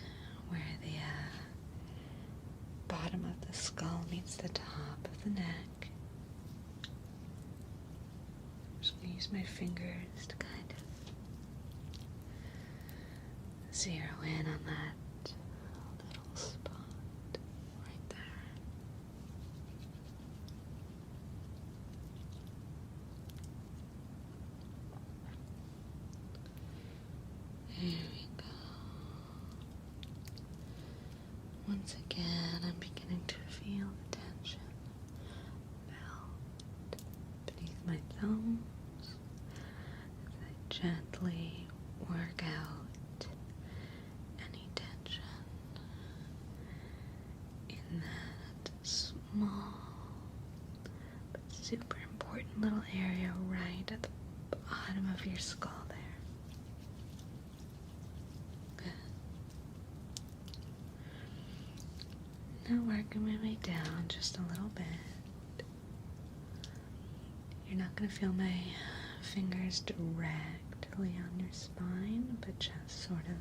where the bottom of the skull meets the top of the neck. I'm just going to use my fingers to kind of zero in on that little spot right there. There we go. Once again, I'm beginning to feel the tension melt beneath my thumbs as I gently work out any tension in that small but super important little area right at the bottom of your skull there. Now working my way down just a little bit. You're not going to feel my fingers direct gently on your spine, but just sort of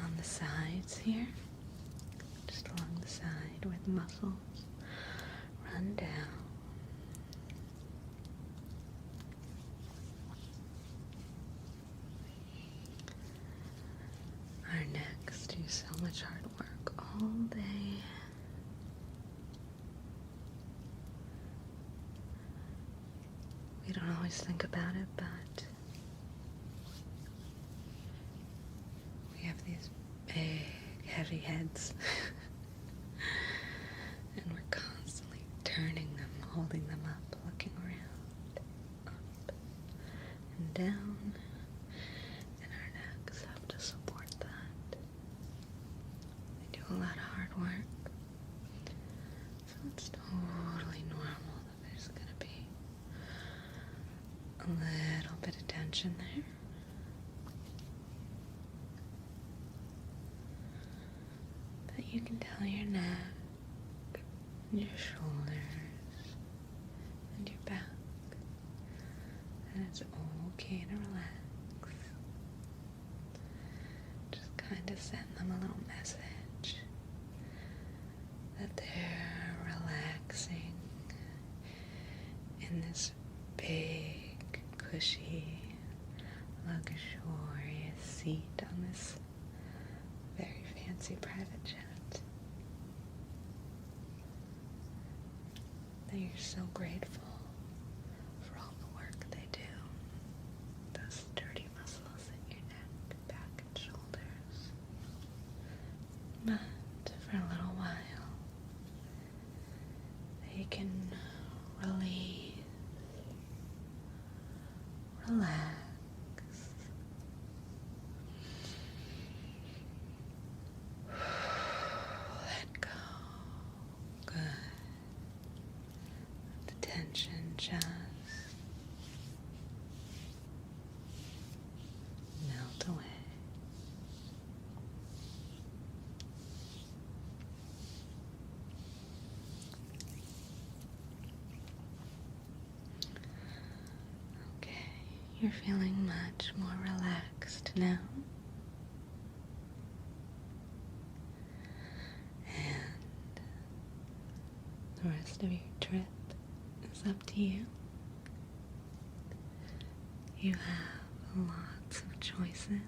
on the sides here, just along the side where the muscles run down. Our necks do so much hard work all day. We don't always think about it, but we have these big, heavy heads. And we're constantly turning them, holding them up, looking around, up and down. And our necks have to support that. They do a lot of hard work. So it's totally normal that there's going to be a little bit of tension there. But you can tell your neck, and your shoulders, and your back that it's okay to relax. Just kind of send them a little message that they're relaxing in this big, cushy, luxurious seat on this very fancy private jet. That you're so grateful for all the work they do. Those sturdy muscles in your neck, back, and shoulders. But for a little while, they can release, relax. Let go. Good. Let the tension just melt away. Okay, you're feeling much more relaxed now. And the rest of your trip is up to you. You have lots of choices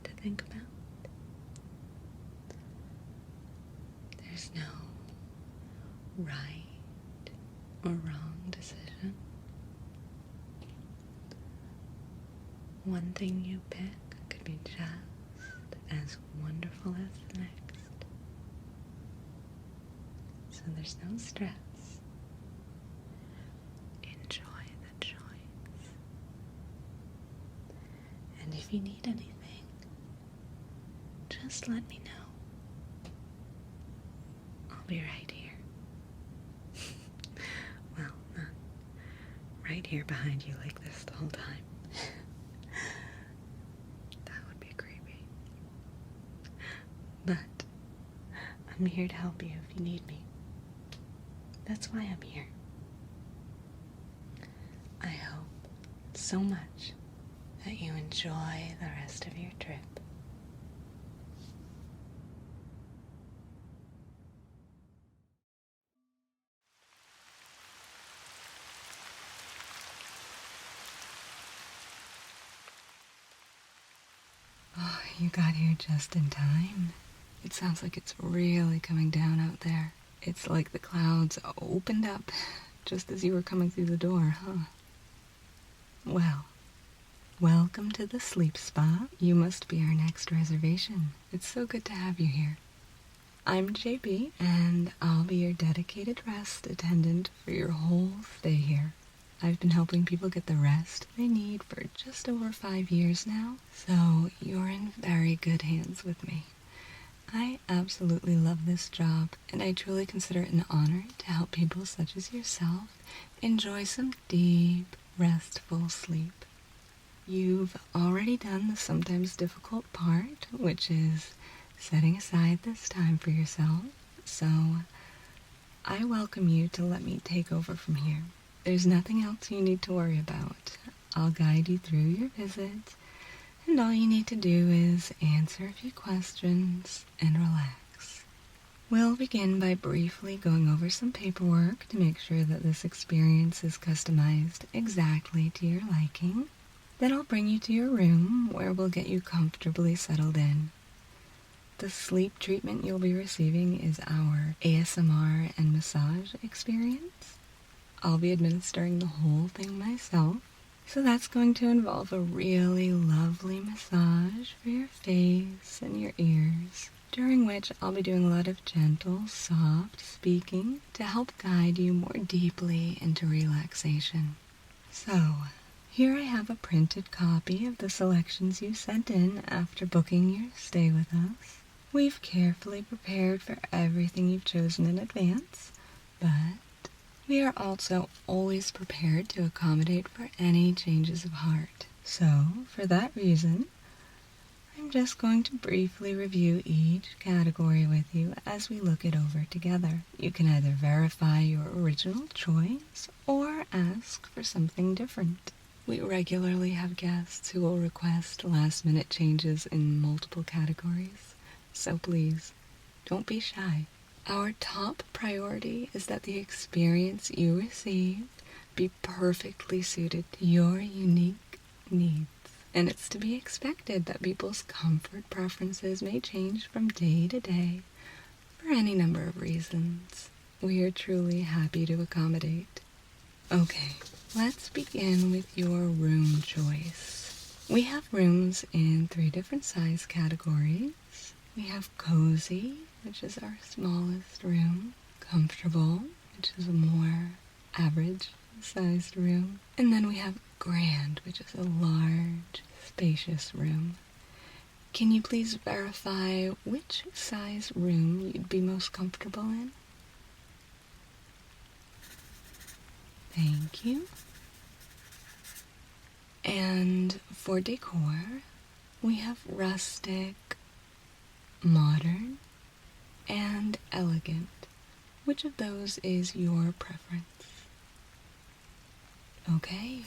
to think about. There's no right or wrong decision. One thing you pick could be just as wonderful as the next. So there's no stress. Enjoy the choice. And if you need anything, just let me know. I'll be right here. Well, not right here behind you like this the whole time. That would be creepy. But I'm here to help you if you need me. That's why I'm here. I hope so much that you enjoy the rest of your trip. Oh, you got here just in time. It sounds like it's really coming down out there. It's like the clouds opened up just as you were coming through the door, huh? Well, welcome to the sleep spa. You must be our next reservation. It's so good to have you here. I'm JB, and I'll be your dedicated rest attendant for your whole stay here. I've been helping people get the rest they need for just over 5 years now, so you're in very good hands with me. I absolutely love this job, and I truly consider it an honor to help people such as yourself enjoy some deep, restful sleep. You've already done the sometimes difficult part, which is setting aside this time for yourself, so I welcome you to let me take over from here. there's nothing else you need to worry about. I'll guide you through your visit, and all you need to do is answer a few questions and relax. We'll begin by briefly going over some paperwork to make sure that this experience is customized exactly to your liking. Then I'll bring you to your room where we'll get you comfortably settled in. The sleep treatment you'll be receiving is our ASMR and massage experience. I'll be administering the whole thing myself, so that's going to involve a really lovely massage for your face and your ears, during which I'll be doing a lot of gentle, soft speaking to help guide you more deeply into relaxation. So, here I have a printed copy of the selections you sent in after booking your stay with us. We've carefully prepared for everything you've chosen in advance, but we are also always prepared to accommodate for any changes of heart. So, for that reason, I'm just going to briefly review each category with you as we look it over together. You can either verify your original choice or ask for something different. We regularly have guests who will request last-minute changes in multiple categories. So please, don't be shy. Our top priority is that the experience you receive be perfectly suited to your unique needs. And it's to be expected that people's comfort preferences may change from day to day for any number of reasons. We are truly happy to accommodate. Okay, let's begin with your room choice. We have rooms in 3 different size categories. We have cozy, which is our smallest room, comfortable, which is a more average-sized room, and then we have grand, which is a large, spacious room. Can you please verify which size room you'd be most comfortable in? Thank you. And for decor, we have rustic, modern, and elegant. Which of those is your preference? Okay,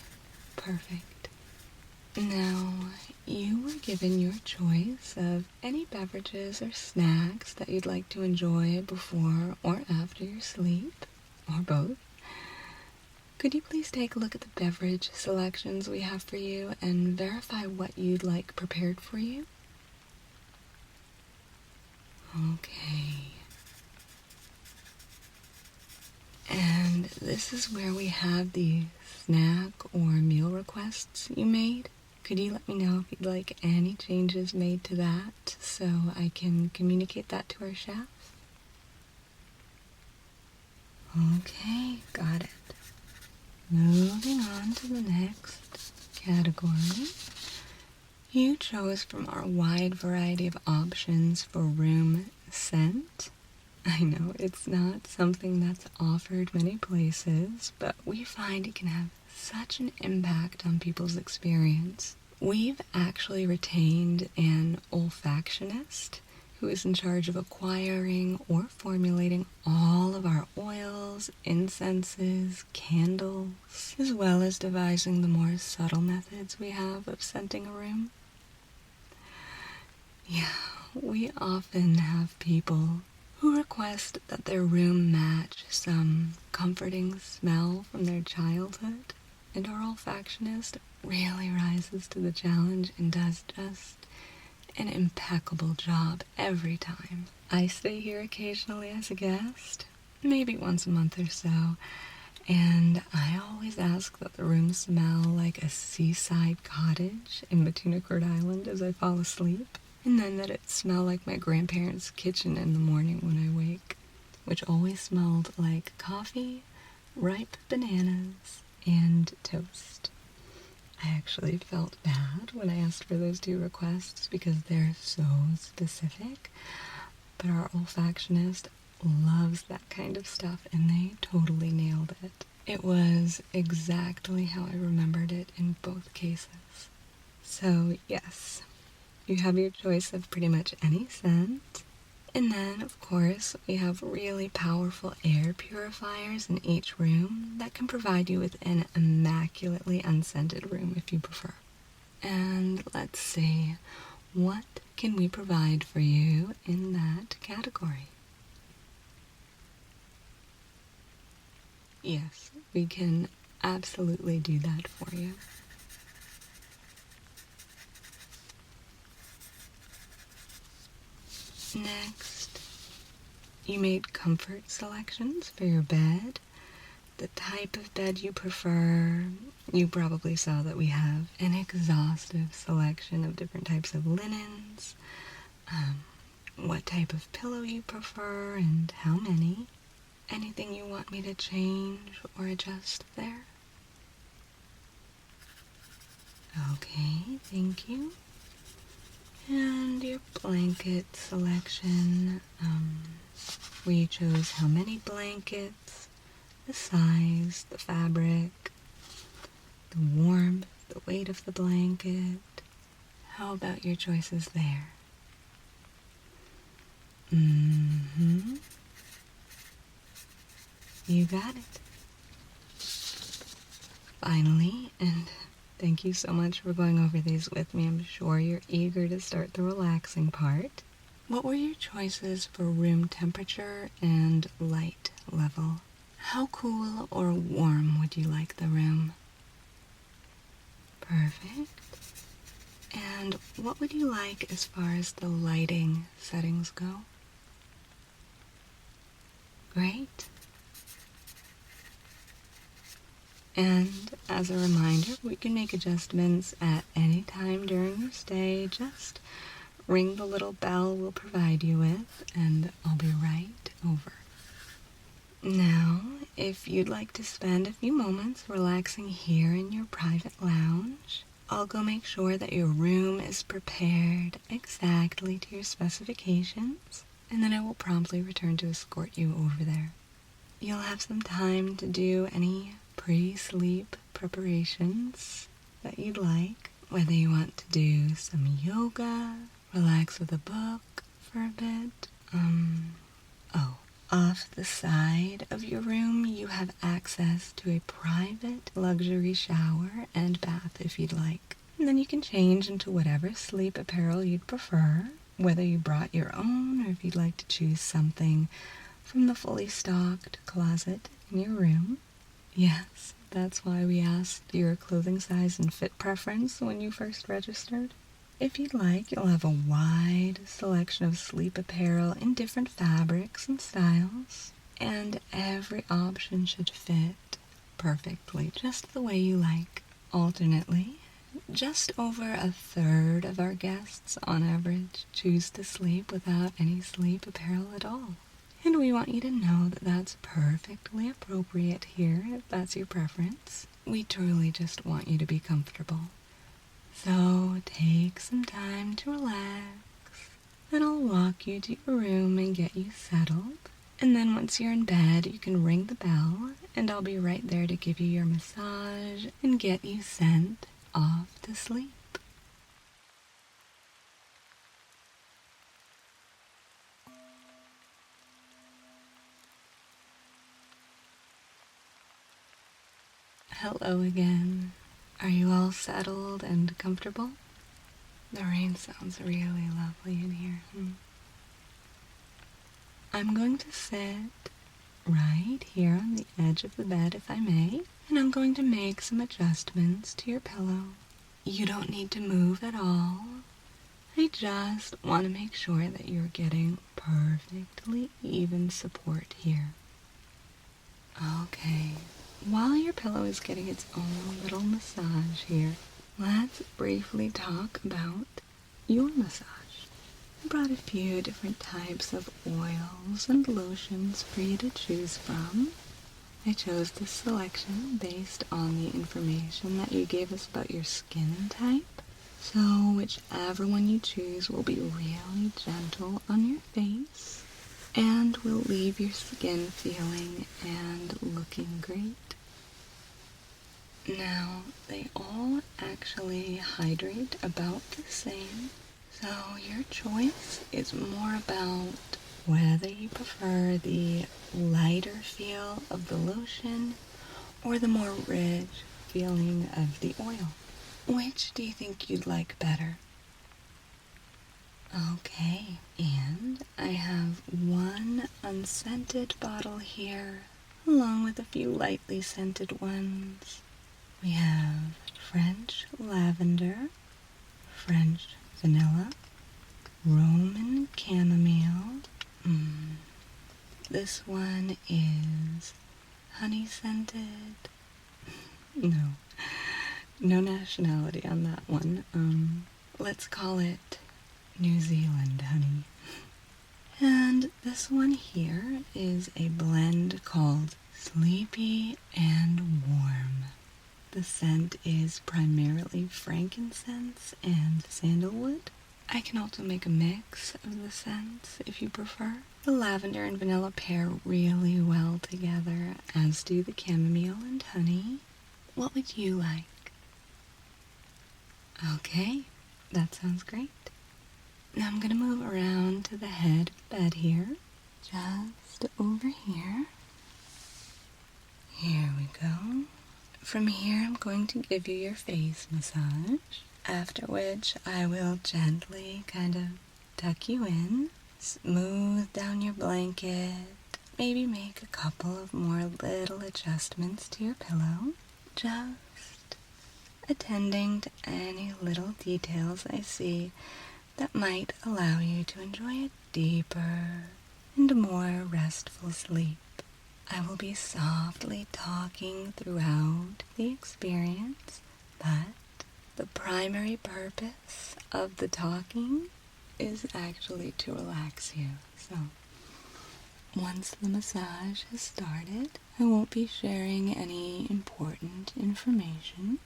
perfect. Now, you were given your choice of any beverages or snacks that you'd like to enjoy before or after your sleep, or both. Could you please take a look at the beverage selections we have for you and verify what you'd like prepared for you? Okay. And this is where we have the snack or meal requests you made. Could you let me know if you'd like any changes made to that so I can communicate that to our chef? Okay, got it. Moving on to the next category. You chose from our wide variety of options for room scent. I know it's not something that's offered many places, but we find it can have such an impact on people's experience. We've actually retained an olfactionist who is in charge of acquiring or formulating all of our oils, incenses, candles, as well as devising the more subtle methods we have of scenting a room. Yeah, we often have people who request that their room match some comforting smell from their childhood, and our olfactionist really rises to the challenge and does just an impeccable job every time. I stay here occasionally as a guest, maybe once a month or so, and I always ask that the room smell like a seaside cottage in Batuna, Rhode Island as I fall asleep, and then that it smell like my grandparents' kitchen in the morning when I wake, which always smelled like coffee, ripe bananas, and toast. I actually felt bad when I asked for those 2 requests because they're so specific, but our olfactionist loves that kind of stuff and they totally nailed it. It was exactly how I remembered it in both cases. So yes, you have your choice of pretty much any scent. And then, of course, we have really powerful air purifiers in each room that can provide you with an immaculately unscented room if you prefer. And let's see, what can we provide for you in that category? Yes, we can absolutely do that for you. Next, you made comfort selections for your bed. The type of bed you prefer. You probably saw that we have an exhaustive selection of different types of linens, what type of pillow you prefer and how many. Anything you want me to change or adjust there? Okay, thank you. And your blanket selection, we chose how many blankets, the size, the fabric, the warmth, the weight of the blanket. How about your choices there? You got it. Finally, and thank you so much for going over these with me. I'm sure you're eager to start the relaxing part. What were your choices for room temperature and light level? How cool or warm would you like the room? Perfect. And what would you like as far as the lighting settings go? Great. And as a reminder, we can make adjustments at any time during your stay. Just ring the little bell we'll provide you with, and I'll be right over. Now, if you'd like to spend a few moments relaxing here in your private lounge, I'll go make sure that your room is prepared exactly to your specifications, and then I will promptly return to escort you over there. You'll have some time to do any pre-sleep preparations that you'd like, whether you want to do some yoga, relax with a book for a bit. Off the side of your room, you have access to a private luxury shower and bath if you'd like. And then you can change into whatever sleep apparel you'd prefer, whether you brought your own or if you'd like to choose something from the fully stocked closet in your room. Yes, that's why we asked your clothing size and fit preference when you first registered. If you'd like, you'll have a wide selection of sleep apparel in different fabrics and styles, and every option should fit perfectly, just the way you like. Alternately, just over a third of our guests on average choose to sleep without any sleep apparel at all. And we want you to know that that's perfectly appropriate here, if that's your preference. We truly just want you to be comfortable. So take some time to relax, then I'll walk you to your room and get you settled. And then once you're in bed, you can ring the bell, and I'll be right there to give you your massage and get you sent off to sleep. Hello again. Are you all settled and comfortable? The rain sounds really lovely in here. I'm going to sit right here on the edge of the bed, if I may, and I'm going to make some adjustments to your pillow. You don't need to move at all. I just want to make sure that you're getting perfectly even support here. Okay. While your pillow is getting its own little massage here, let's briefly talk about your massage. I brought a few different types of oils and lotions for you to choose from. I chose this selection based on the information that you gave us about your skin type. So whichever one you choose will be really gentle on your face and will leave your skin feeling and looking great. Now, they all actually hydrate about the same, so your choice is more about whether you prefer the lighter feel of the lotion or the more rich feeling of the oil. Which do you think you'd like better? Okay, and I have one unscented bottle here, along with a few lightly scented ones. We have French lavender, French vanilla, Roman chamomile. This one is honey scented. No nationality on that one. Let's call it New Zealand honey. And this one here is a blend called Sleepy and Warm. The scent is primarily frankincense and sandalwood. I can also make a mix of the scents if you prefer. The lavender and vanilla pair really well together, as do the chamomile and honey. What would you like? Okay, that sounds great. Now I'm going to move around to the head of the bed here. Just over here. Here we go. From here I'm going to give you your face massage, after which I will gently kind of tuck you in, smooth down your blanket, maybe make a couple of more little adjustments to your pillow, just attending to any little details I see that might allow you to enjoy a deeper and more restful sleep. I will be softly talking throughout the experience, but the primary purpose of the talking is actually to relax you. So, once the massage has started, I won't be sharing any important information,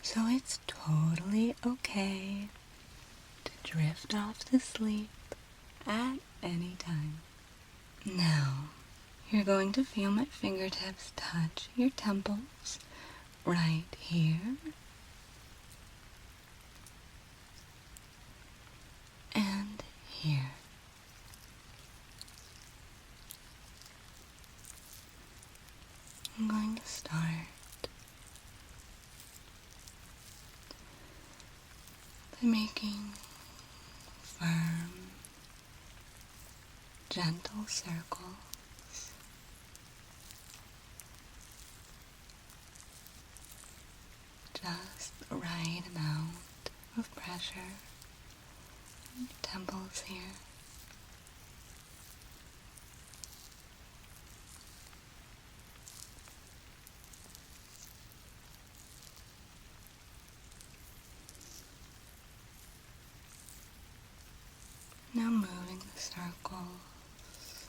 so it's totally okay to drift off to sleep at any time. Now, you're going to feel my fingertips touch your temples right here and here. I'm going to start by making firm, gentle circles just the right amount of pressure on your temples here. Now moving the circles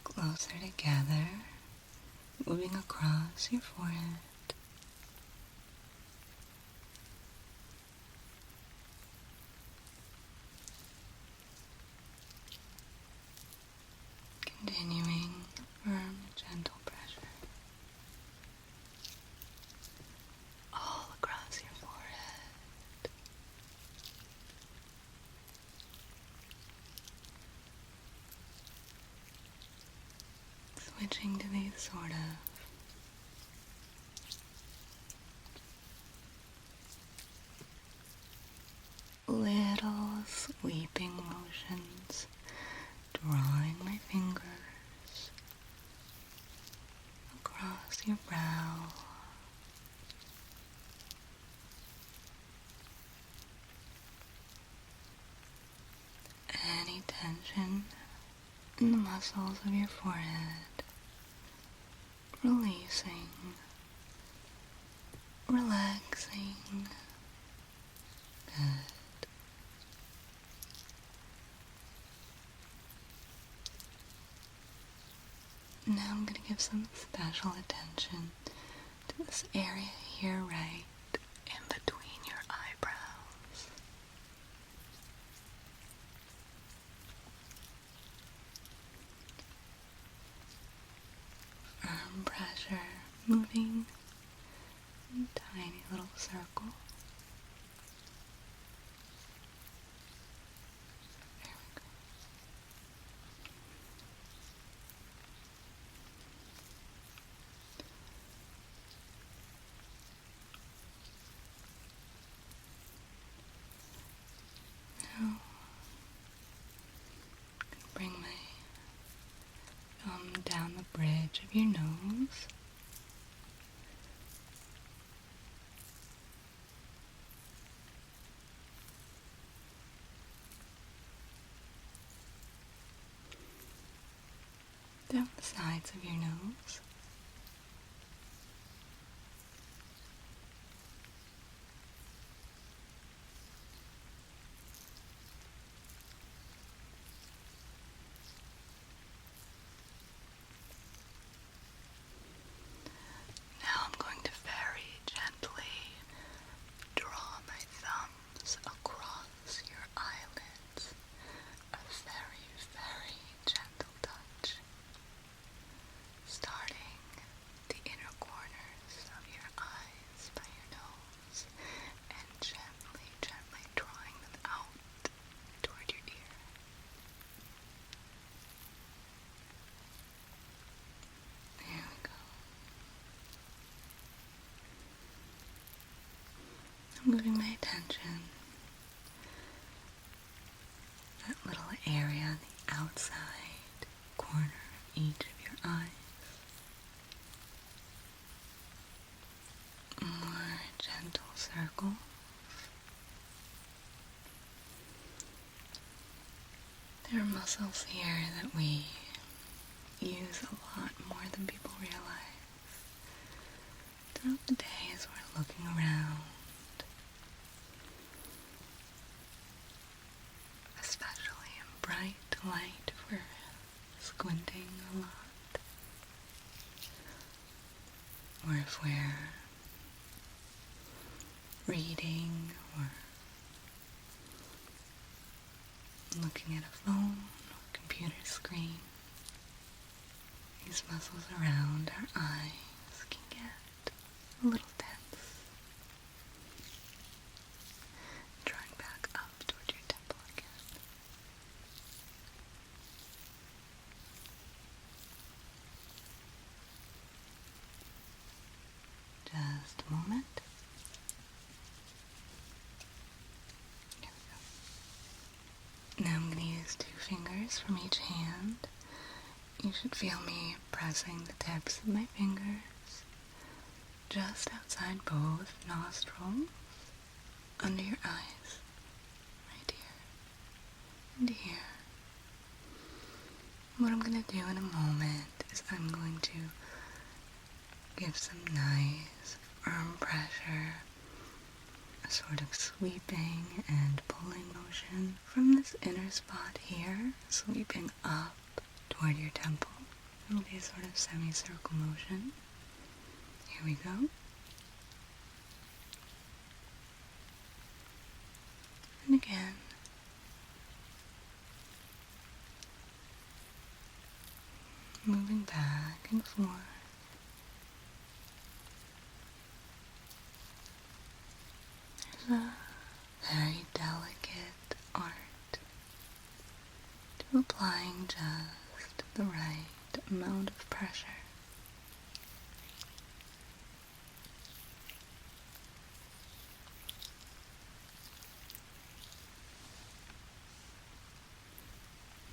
closer together, moving across your forehead. Continuing firm, gentle pressure all across your forehead. Switching to these sort of little sweeping motions, drawing my fingers across your brow, any tension in the muscles of your forehead, releasing, relaxing. Good. Now I'm going to give some special attention to this area here right in between your eyebrows. Firm pressure, moving in a tiny little circle. There we go. bridge of your nose. Down the sides of your nose. Now I'm going to very gently draw my thumbs across your eyelids. A very, very gentle touch. Starting the inner corners of your eyes by your nose and gently, gently drawing them out toward your ear. There we go. I'm moving my attention to that little area on the outside corner of each of your eyes. More gentle circles. There are muscles here that we use a lot more than people realize. Throughout the day as we're looking around, especially in bright light if we're squinting a lot, or if we're reading or looking at a phone or computer screen. These muscles around our eyes can get a little tense. Drawing back up toward your temple again. Just a moment. Here we go. Now I'm going to use 2 fingers from each hand. You should feel me pressing the tips of my fingers just outside both nostrils, under your eyes, right here, and here. What I'm going to do in a moment is I'm going to give some nice firm pressure, a sort of sweeping and pulling motion from this inner spot here, sweeping up toward your temple. It'll be a sort of semicircle motion. Here we go. And again. Moving back and forth. There's a very delicate art to applying just the right amount of pressure.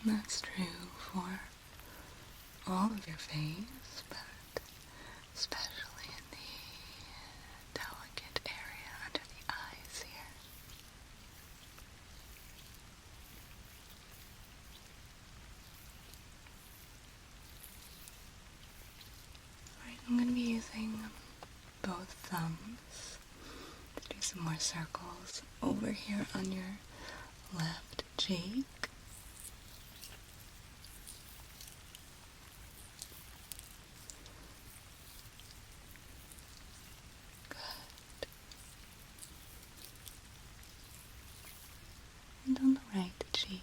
And that's true for all of your face, but especially in the delicate area under the eyes here. Alright, I'm going to be using both thumbs to do some more circles over here on your left cheek. And on the right cheek.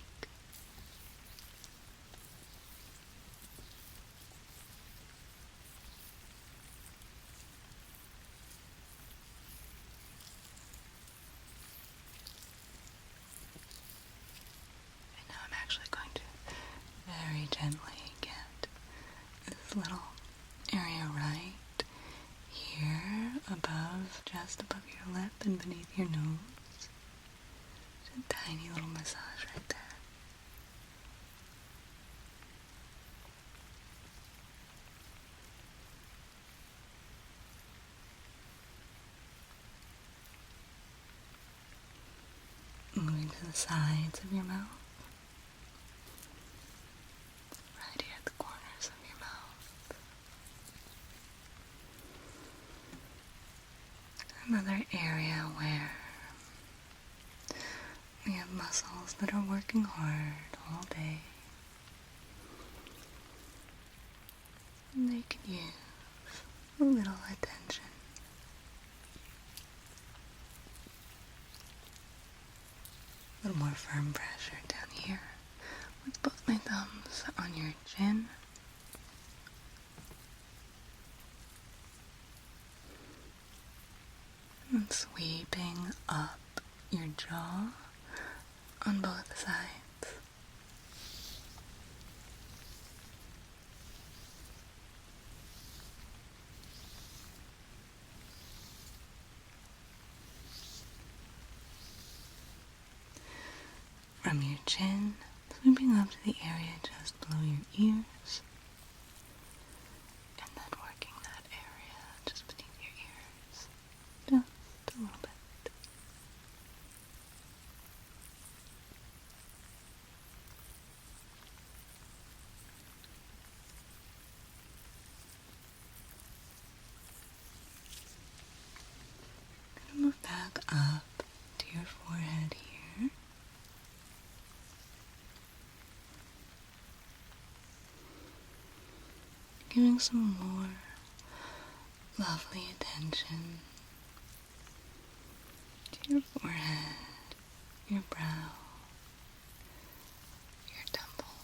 And now I'm actually going to very gently get this little area right here above, just above your lip and beneath your nose. A tiny little massage right there. to the sides of your mouth. Right here at the corners of your mouth. Another area where we have muscles that are working hard all day. And they can use a little attention. A little more firm pressure down here with both my thumbs on your chin. And sweeping up your jaw on both sides. From your chin, sweeping up to the area just below your ears, and then working that area just beneath your ears, just a little bit. Gonna move back up to your forehead here. Giving some more lovely attention to your forehead, your brow, your temples.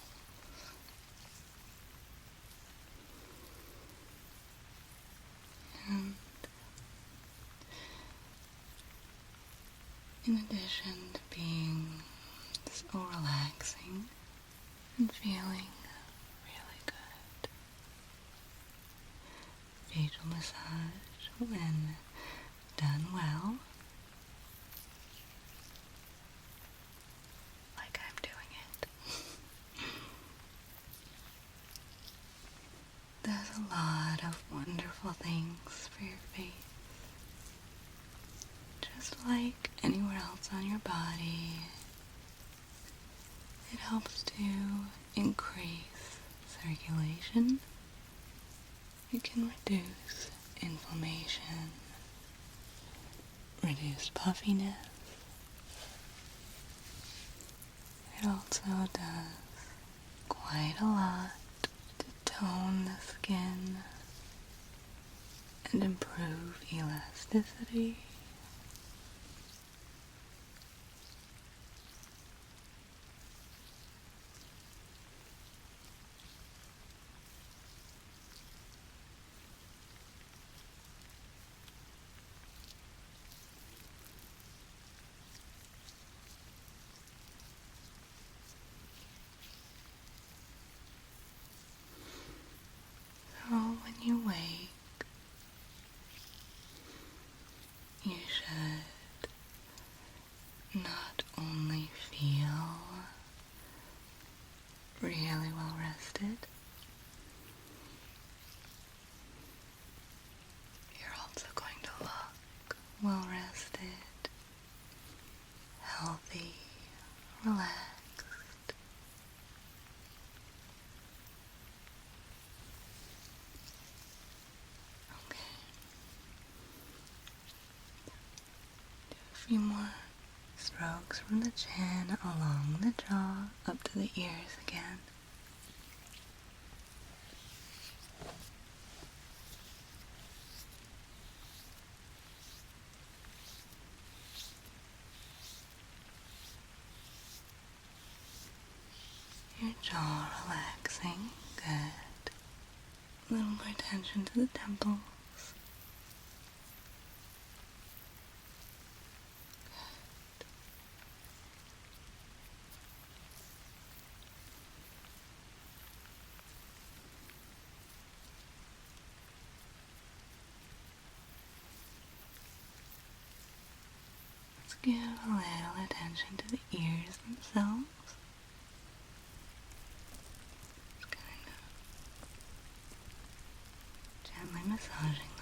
And in addition to being so relaxing and feeling really good, facial massage, when done well, like I'm doing it, does a lot of wonderful things for your face. Just like anywhere else on your body, it helps to increase circulation. It can reduce inflammation, reduce puffiness. It also does quite a lot to tone the skin and improve elasticity. So when you wake, you should not only feel really well rested, you're also going to look well rested, healthy, relaxed. Okay. Do a few more strokes from the chin along the jaw up to the ears again. Your jaw relaxing, good. A little more attention to the temples. Let's give a little attention to the ears themselves. Just kind of gently massaging